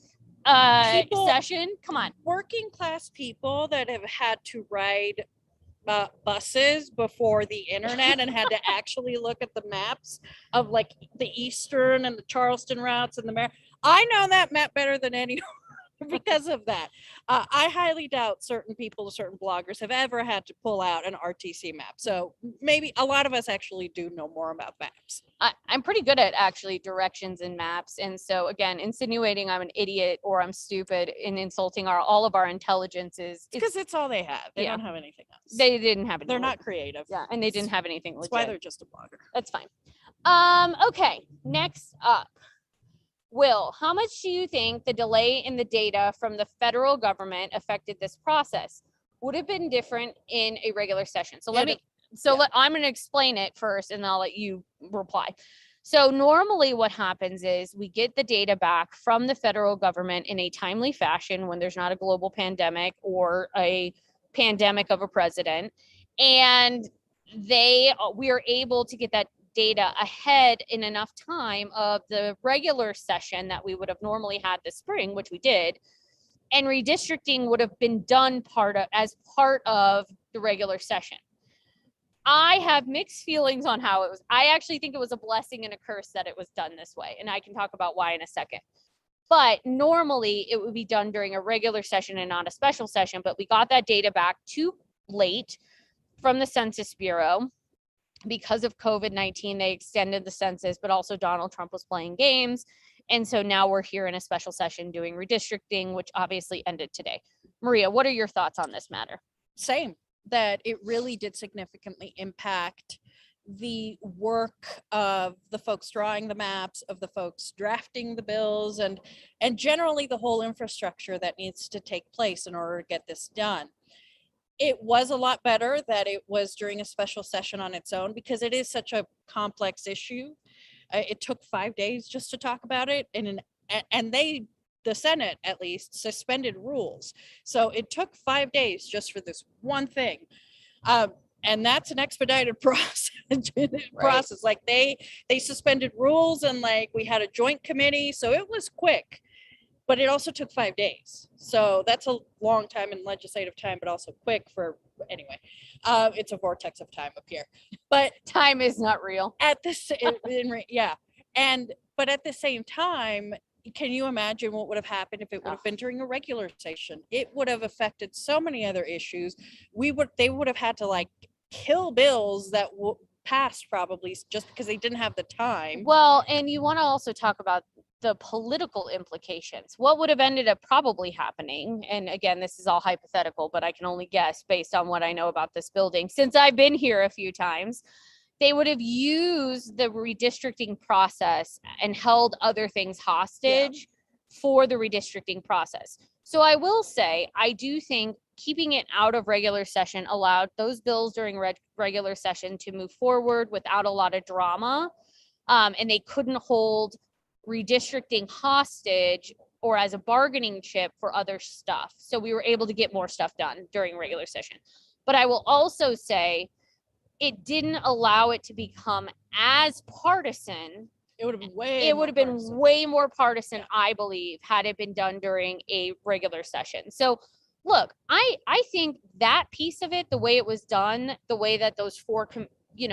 session. Come on. Working class people that have had to ride buses before the internet and had to actually look at the maps of like the Eastern and the Charleston routes and I know that map better than anyone because of that. I highly doubt certain bloggers have ever had to pull out an RTC map. So maybe a lot of us actually do know more about maps. I'm pretty good at actually directions and maps. And so again, insinuating I'm an idiot or I'm stupid and insulting all of our intelligences. Because it's all they have. They don't have anything else. They didn't have anything. They're not creative. Yeah, and they didn't have anything legit. That's why they're just a blogger. That's fine. Okay, next up. Will, how much do you think the delay in the data from the federal government affected this process? Would have been different in a regular session. So I'm going to explain it first and I'll let you reply. So normally what happens is we get the data back from the federal government in a timely fashion when there's not a global pandemic or a pandemic of a president. And we are able to get that data ahead in enough time of the regular session that we would have normally had this spring, which we did. And redistricting would have been done as part of the regular session. I have mixed feelings on how it was. I actually think it was a blessing and a curse that it was done this way. And I can talk about why in a second. But normally it would be done during a regular session and not a special session. But we got that data back too late from the Census Bureau. Because of COVID-19, they extended the census, but also Donald Trump was playing games. And so now we're here in a special session doing redistricting, which obviously ended today. Maria, what are your thoughts on this matter? Same, that it really did significantly impact the work of the folks drawing the maps, of the folks drafting the bills, and generally the whole infrastructure that needs to take place in order to get this done. It was a lot better that it was during a special session on its own, because it is such a complex issue. It took 5 days just to talk about it, and the Senate at least suspended rules. So it took 5 days just for this one thing. And that's an expedited process. Like they suspended rules, and like we had a joint committee, so it was quick. But it also took 5 days. So that's a long time in legislative time, but also quick for, anyway, it's a vortex of time up here. But time is not real. But at the same time, can you imagine what would have happened if it would have been during a regular session? It would have affected so many other issues. They would have had to like kill bills that passed probably just because they didn't have the time. Well, and you want to also talk about the political implications. What would have ended up probably happening, and again, this is all hypothetical, but I can only guess based on what I know about this building since I've been here a few times, they would have used the redistricting process and held other things hostage for the redistricting process. So I will say, I do think keeping it out of regular session allowed those bills during regular session to move forward without a lot of drama. And they couldn't hold redistricting hostage or as a bargaining chip for other stuff. So we were able to get more stuff done during regular session. But I will also say it didn't allow it to become as partisan. It would have been way more partisan, I believe, had it been done during a regular session. So look, I think that piece of it, the way it was done, the way that those 4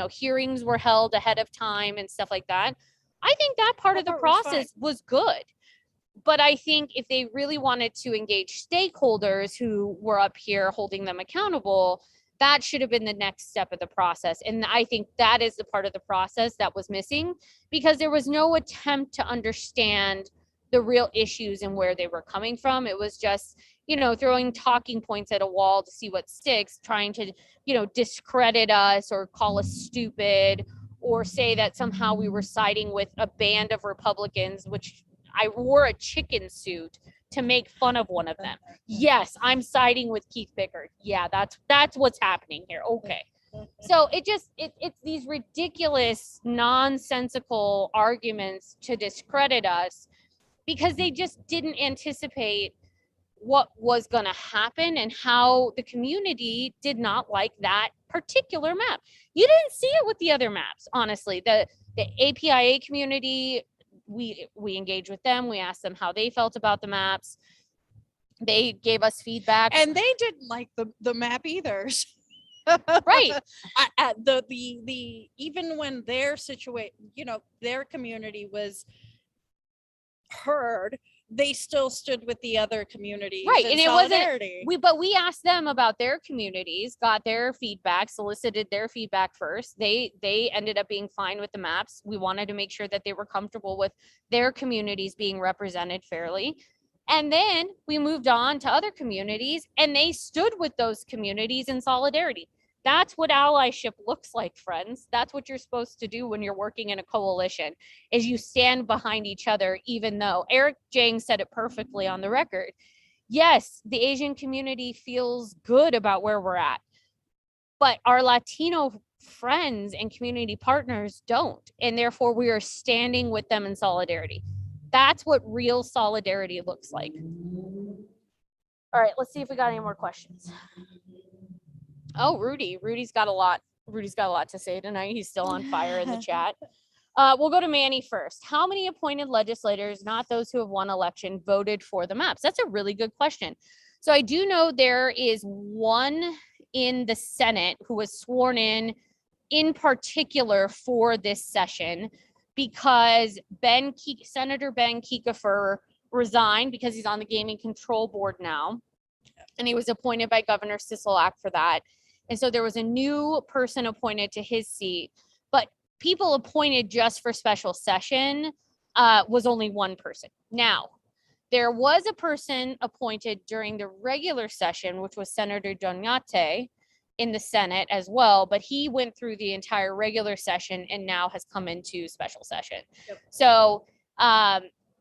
hearings were held ahead of time and stuff like that, I think that part of the process was good. But I think if they really wanted to engage stakeholders who were up here holding them accountable, that should have been the next step of the process. And I think that is the part of the process that was missing, because there was no attempt to understand the real issues and where they were coming from. It was just, throwing talking points at a wall to see what sticks, trying to, discredit us or call us stupid, or say that somehow we were siding with a band of Republicans, which I wore a chicken suit to make fun of one of them. Yes, I'm siding with Keith Pickard. Yeah, that's what's happening here. Okay. So it's these ridiculous, nonsensical arguments to discredit us, because they just didn't anticipate what was going to happen and how the community did not like that particular map. You didn't see it with the other maps, honestly. The APIA community, we engaged with them. We asked them how they felt about the maps. They gave us feedback, and they didn't like the map either. Right. The even when their their community was heard, they still stood with the other communities. Right. And it wasn't, we asked them about their communities, got their feedback, solicited their feedback first. They ended up being fine with the maps. We wanted to make sure that they were comfortable with their communities being represented fairly. And then we moved on to other communities, and they stood with those communities in solidarity. That's what allyship looks like, friends. That's what you're supposed to do when you're working in a coalition, is you stand behind each other, even though Eric Jang said it perfectly on the record. Yes, the Asian community feels good about where we're at, but our Latino friends and community partners don't. And therefore we are standing with them in solidarity. That's what real solidarity looks like. All right, let's see if we got any more questions. Oh, Rudy's got a lot. Rudy's got a lot to say tonight. He's still on fire in the chat. We'll go to Manny first. How many appointed legislators, not those who have won election, voted for the maps? That's a really good question. So I do know there is one in the Senate who was sworn in particular for this session because Senator Ben Kiefer resigned because he's on the Gaming Control Board now. And he was appointed by Governor Sisolak for that. And so there was a new person appointed to his seat, but people appointed just for special session was only one person. Now, there was a person appointed during the regular session, which was Senator Donate in the Senate as well, but he went through the entire regular session and now has come into special session. Yep. So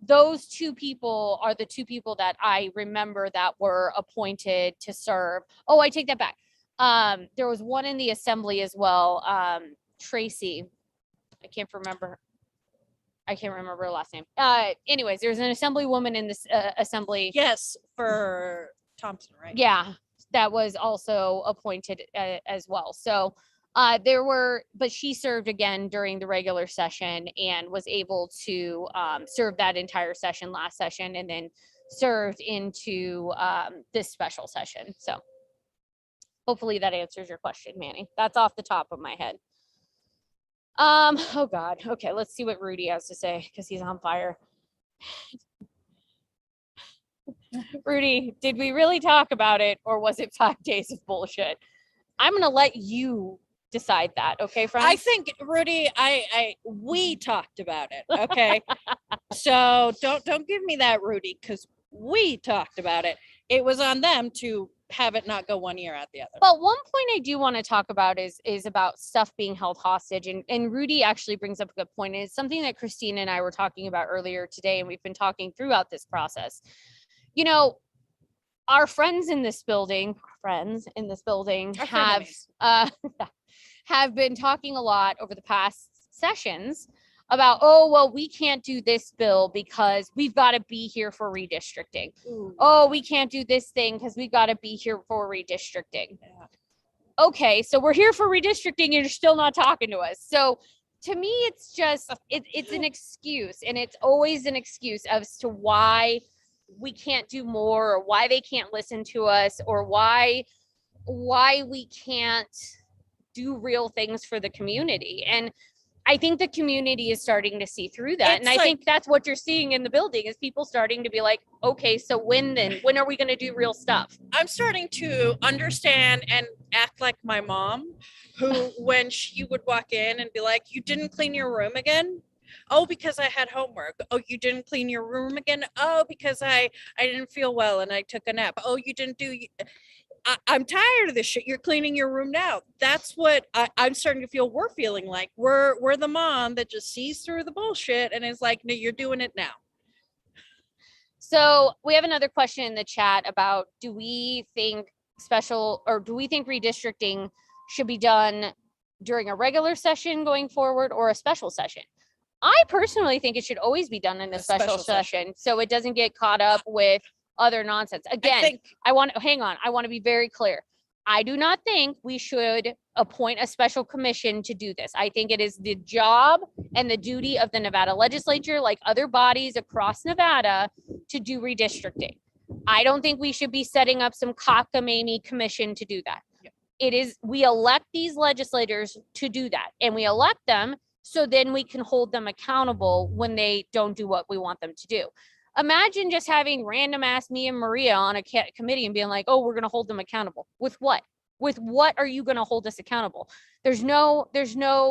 those two people are the two people that I remember that were appointed to serve. Oh, I take that back. There was one in the assembly as well. Tracy, I can't remember her last name. Anyways, there's an assemblywoman in this assembly. Yes, for Thompson, right? Yeah, that was also appointed as well. So but she served again during the regular session and was able to serve that entire session last session and then served into this special session. So hopefully that answers your question, Manny. That's off the top of my head. Oh God. Okay, let's see what Rudy has to say because he's on fire. Rudy, did we really talk about it or was it 5 days of bullshit? I'm gonna let you decide that, okay, friends? I think, Rudy, we talked about it, okay? So don't give me that, Rudy, because we talked about it. It was on them to have it not go 1 year out the other. But one point I do want to talk about is about stuff being held hostage. And Rudy actually brings up a good point. And it's something that Christine and I were talking about earlier today, and we've been talking throughout this process. You know, our friends in this building have been talking a lot over the past sessions about, oh, well, we can't do this bill because we've got to be here for redistricting. Ooh. Oh, we can't do this thing because we've got to be here for redistricting. Yeah. Okay, so we're here for redistricting and you're still not talking to us. So to me, it's just, it's an excuse, and it's always an excuse as to why we can't do more, or why they can't listen to us, or why we can't do real things for the community. And I think the community is starting to see through that. And I think that's what you're seeing in the building is people starting to be like, okay, so when are we going to do real stuff? I'm starting to understand and act like my mom, who, when she would walk in and be like, you didn't clean your room again? Oh, because I had homework. Oh, you didn't clean your room again? Oh, because I didn't feel well and I took a nap. Oh, you didn't do... I'm tired of this shit. You're cleaning your room now. That's what I'm starting to feel we're feeling like. We're the mom that just sees through the bullshit and is like, no, you're doing it now. So we have another question in the chat about, do we think redistricting should be done during a regular session going forward or a special session? I personally think it should always be done in a special session so it doesn't get caught up with other nonsense. Again, I want to be very clear. I do not think we should appoint a special commission to do this. I think it is the job and the duty of the Nevada legislature, like other bodies across Nevada, to do redistricting. I don't think we should be setting up some cockamamie commission to do that. Yeah. We elect these legislators to do that, and we elect them so then we can hold them accountable when they don't do what we want them to do. Imagine just having random ass me and Maria on a committee and being like, oh, we're going to hold them accountable. With what? With what are you going to hold us accountable? There's no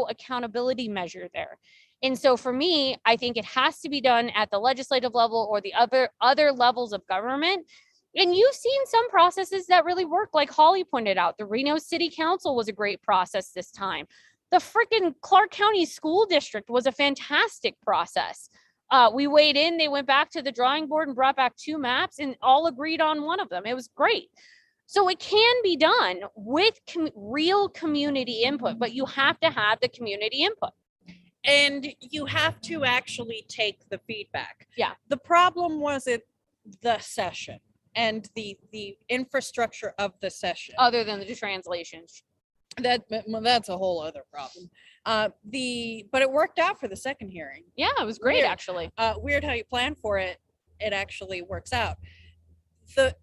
accountability measure there. And so for me, I think it has to be done at the legislative level or the other levels of government. And you've seen some processes that really work, like Holly pointed out. The Reno City Council was a great process this time. The freaking Clark County School District was a fantastic process. We weighed in, they went back to the drawing board and brought back 2 maps and all agreed on one of them. It was great. So it can be done with real community input, but you have to have the community input. And you have to actually take the feedback. Yeah. The problem wasn't the session and the infrastructure of the session. Other than the translations. That's a whole other problem. But it worked out for the second hearing. Yeah, it was great, Weird. actually. Weird how you plan for it. It actually works out.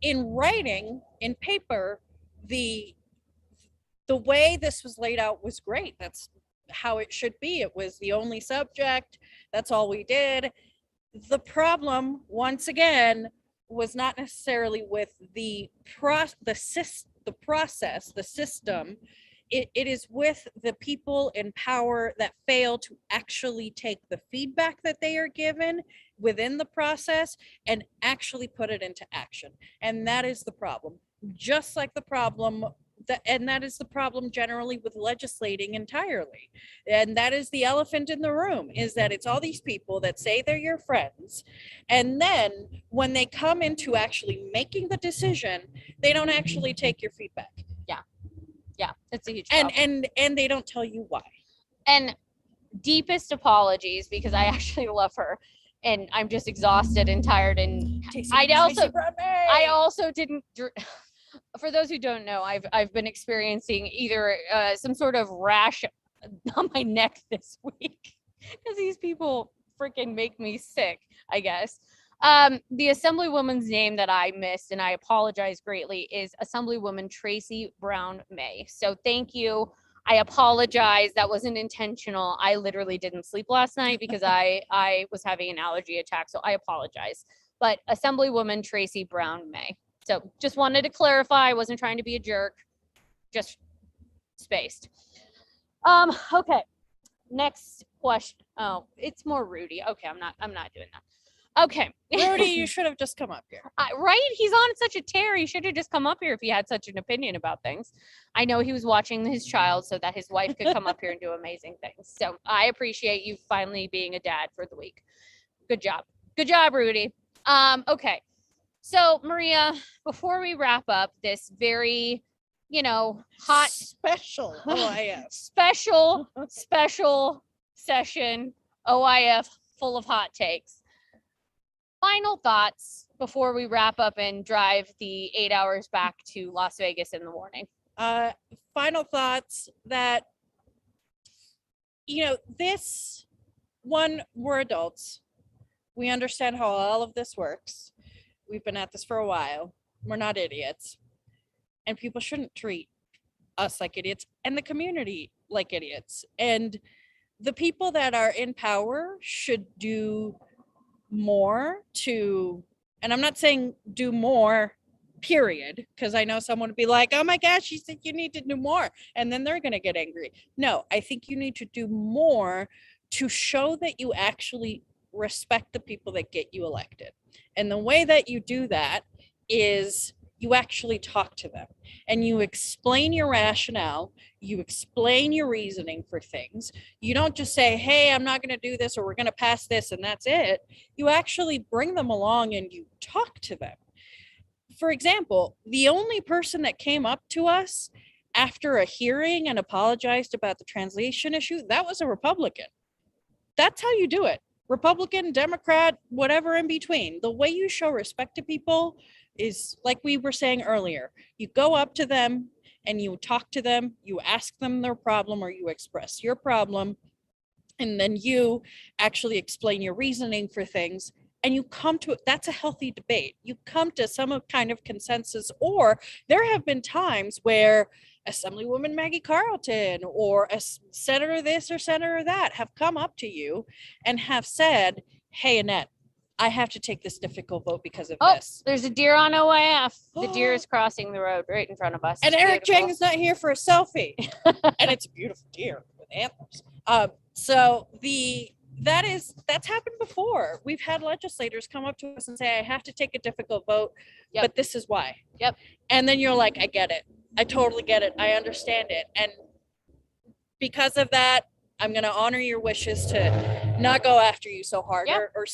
In writing, in paper, the way this was laid out was great. That's how it should be. It was the only subject. That's all we did. The problem, once again, was not necessarily with the process, the system. It is with the people in power that fail to actually take the feedback that they are given within the process and actually put it into action. And that is the problem. Just like the problem that is the problem generally with legislating entirely. And that is the elephant in the room, is that it's all these people that say they're your friends. And then when they come into actually making the decision, they don't actually take your feedback. Yeah, it's a huge problem. And they don't tell you why. And deepest apologies, because I actually love her and I'm just exhausted and tired. And I also didn't, for those who don't know, I've been experiencing either some sort of rash on my neck this week because these people freaking make me sick, I guess. The Assemblywoman's name that I missed, and I apologize greatly, is Assemblywoman Tracy Brown May. So thank you. I apologize. That wasn't intentional. I literally didn't sleep last night because I was having an allergy attack. So I apologize. But Assemblywoman Tracy Brown May. So just wanted to clarify. I wasn't trying to be a jerk. Just spaced. Okay. Next question. Oh, it's more Rudy. Okay, I'm not doing that. Okay. Rudy, you should have just come up here. Right? He's on such a tear. He should have just come up here if he had such an opinion about things. I know he was watching his child so that his wife could come up here and do amazing things. So I appreciate you finally being a dad for the week. Good job. Good job, Rudy. Okay. So Maria, before we wrap up this very, hot special OIF. special session OIF full of hot takes. Final thoughts before we wrap up and drive the 8 hours back to Las Vegas in the morning. Final thoughts that, this one, we're adults. We understand how all of this works. We've been at this for a while. We're not idiots. And people shouldn't treat us like idiots and the community like idiots. And the people that are in power should do more to, and I'm not saying do more, period, because I know someone would be like, oh my gosh, you think you need to do more, and then they're going to get angry. No, I think you need to do more to show that you actually respect the people that get you elected. And the way that you do that is you actually talk to them and you explain your rationale, you explain your reasoning for things. You don't just say, hey, I'm not going to do this, or we're going to pass this and that's it. You actually bring them along and you talk to them. For example, the only person that came up to us after a hearing and apologized about the translation issue, that was a Republican. That's how you do it. Republican, Democrat, whatever in between. The way you show respect to people is, like we were saying earlier, you go up to them and you talk to them, you ask them their problem, or you express your problem, and then you actually explain your reasoning for things, and you come to it. That's a healthy debate. You come to some kind of consensus. Or there have been times where Assemblywoman Maggie Carlton or a senator this or senator that have come up to you and have said, hey, Annette, I have to take this difficult vote because of this. There's a deer on OIF. The deer is crossing the road right in front of us. And Eric Chang is not here for a selfie. And it's a beautiful deer with antlers. So that's happened before. We've had legislators come up to us and say, I have to take a difficult vote, but this is why. Yep. And then you're like, I get it. I totally get it. I understand it. And because of that, I'm going to honor your wishes to not go after you so hard,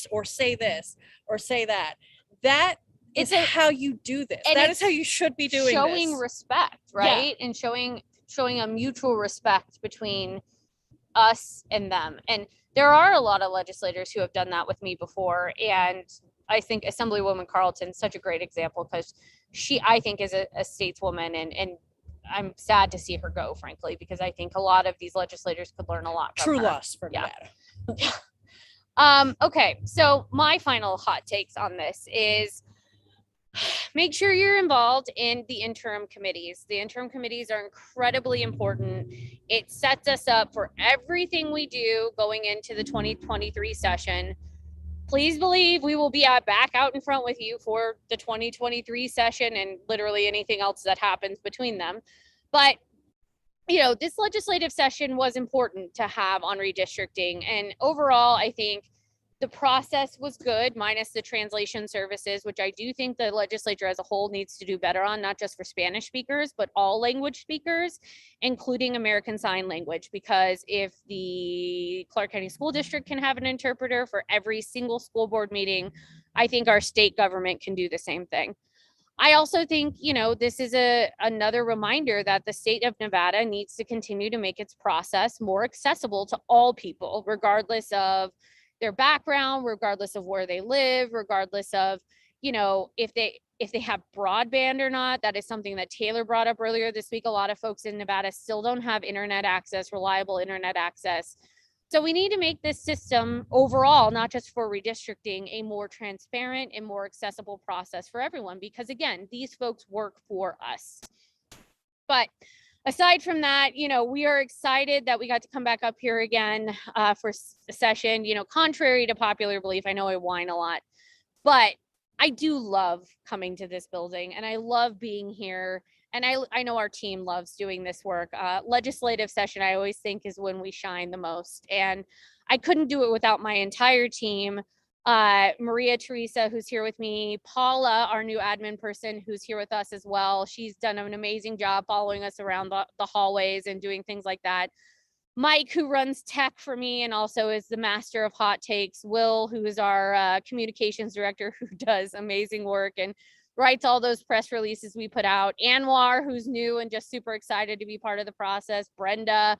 or say this or say that. That is how you do this. That is how you should be doing showing this. Respect, right? Yeah. And showing a mutual respect between us and them. And there are a lot of legislators who have done that with me before. And I think Assemblywoman Carlton is such a great example because she, I think, is a stateswoman and I'm sad to see her go, frankly, because I think a lot of these legislators could learn a lot from True her. loss for Yeah. Nevada. Okay, so my final hot takes on this is make sure you're involved in the interim committees. The interim committees are incredibly important. It sets us up for everything we do going into the 2023 session. Please believe we will be back out in front with you for the 2023 session and literally anything else that happens between them. But this legislative session was important to have on redistricting. And overall, I think the process was good, minus the translation services, which I do think the legislature as a whole needs to do better on, not just for Spanish speakers, but all language speakers, including American Sign Language. Because if the Clark County School District can have an interpreter for every single school board meeting, I think our state government can do the same thing. I also think, this is another reminder that the state of Nevada needs to continue to make its process more accessible to all people, regardless of their background, regardless of where they live, regardless of, if they have broadband or not. That is something that Taylor brought up earlier this week. A lot of folks in Nevada still don't have internet access, reliable internet access. So we need to make this system overall, not just for redistricting, a more transparent and more accessible process for everyone, because again, these folks work for us. But aside from that, we are excited that we got to come back up here again for a session, contrary to popular belief. I know I whine a lot, but I do love coming to this building and I love being here. And I know our team loves doing this work. Legislative session, I always think, is when we shine the most. And I couldn't do it without my entire team. Maria Teresa, who's here with me, Paula, our new admin person, who's here with us as well. She's done an amazing job following us around the hallways and doing things like that. Mike, who runs tech for me and also is the master of hot takes. Will, who is our communications director, who does amazing work and writes all those press releases we put out. Anwar, who's new and just super excited to be part of the process. Brenda,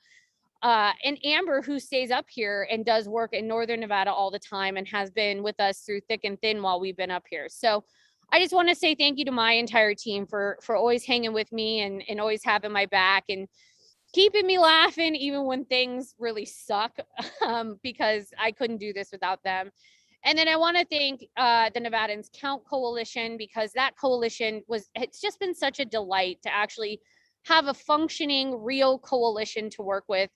and Amber, who stays up here and does work in Northern Nevada all the time and has been with us through thick and thin while we've been up here. So I just want to say thank you to my entire team for always hanging with me and always having my back and keeping me laughing even when things really suck, because I couldn't do this without them. And then I want to thank the Nevadans Count Coalition, because that coalition it's just been such a delight to actually have a functioning, real coalition to work with.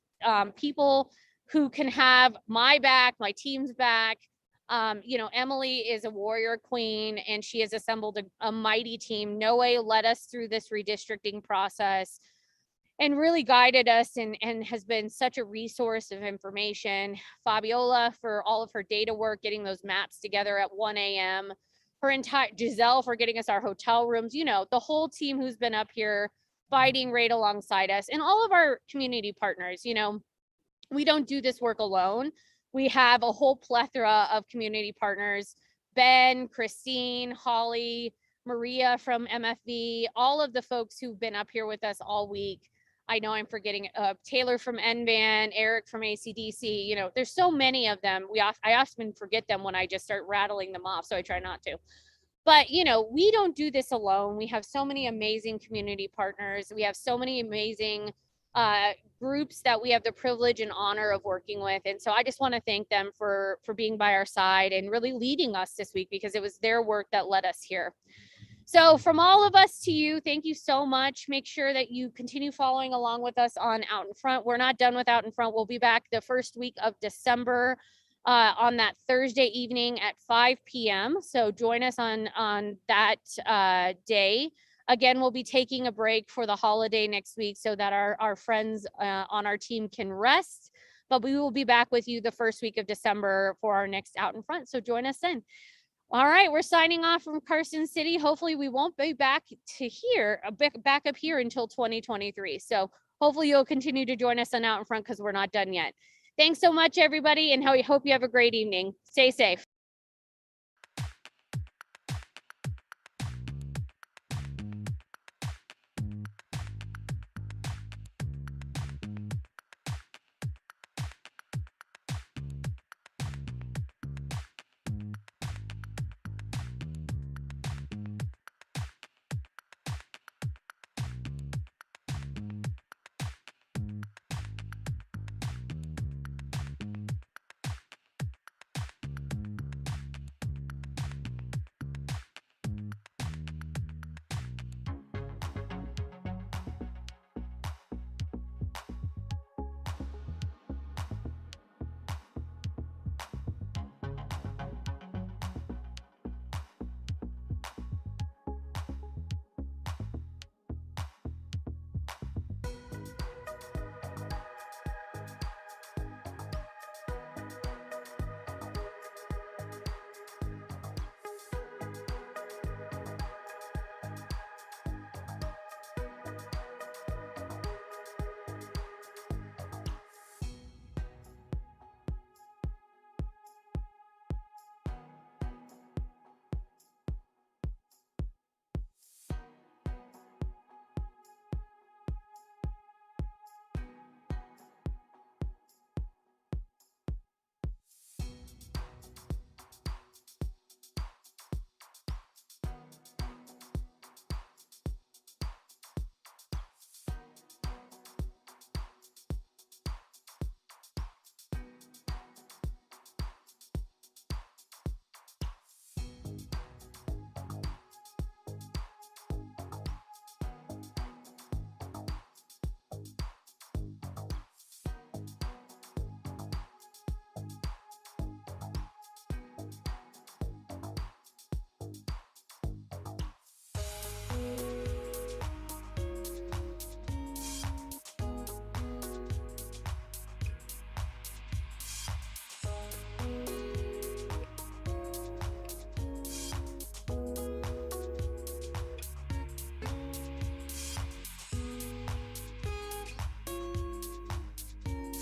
People who can have my back, my team's back. Emily is a warrior queen and she has assembled a mighty team. Noe led us through this redistricting process and really guided us and has been such a resource of information. Fabiola for all of her data work, getting those maps together at 1 a.m. Her entire Giselle for getting us our hotel rooms, the whole team who's been up here fighting right alongside us, and all of our community partners. We don't do this work alone. We have a whole plethora of community partners: Ben, Christine, Holly, Maria from MFV, all of the folks who've been up here with us all week. I know I'm forgetting Taylor from NVAN, Eric from ACDC. There's so many of them. I often forget them when I just start rattling them off, so I try not to. But, we don't do this alone. We have so many amazing community partners. We have so many amazing groups that we have the privilege and honor of working with. And so I just want to thank them for being by our side and really leading us this week, because it was their work that led us here. So from all of us to you, thank you so much. Make sure that you continue following along with us on Out in Front. We're not done with Out in Front. We'll be back the first week of December on that Thursday evening at 5 p.m. So join us on that day. Again, we'll be taking a break for the holiday next week so that our friends on our team can rest. But we will be back with you the first week of December for our next Out in Front. So join us then. All right, we're signing off from Carson City. Hopefully we won't be back up here until 2023. So hopefully you'll continue to join us on Out in Front, because we're not done yet. Thanks so much, everybody, and I hope you have a great evening. Stay safe.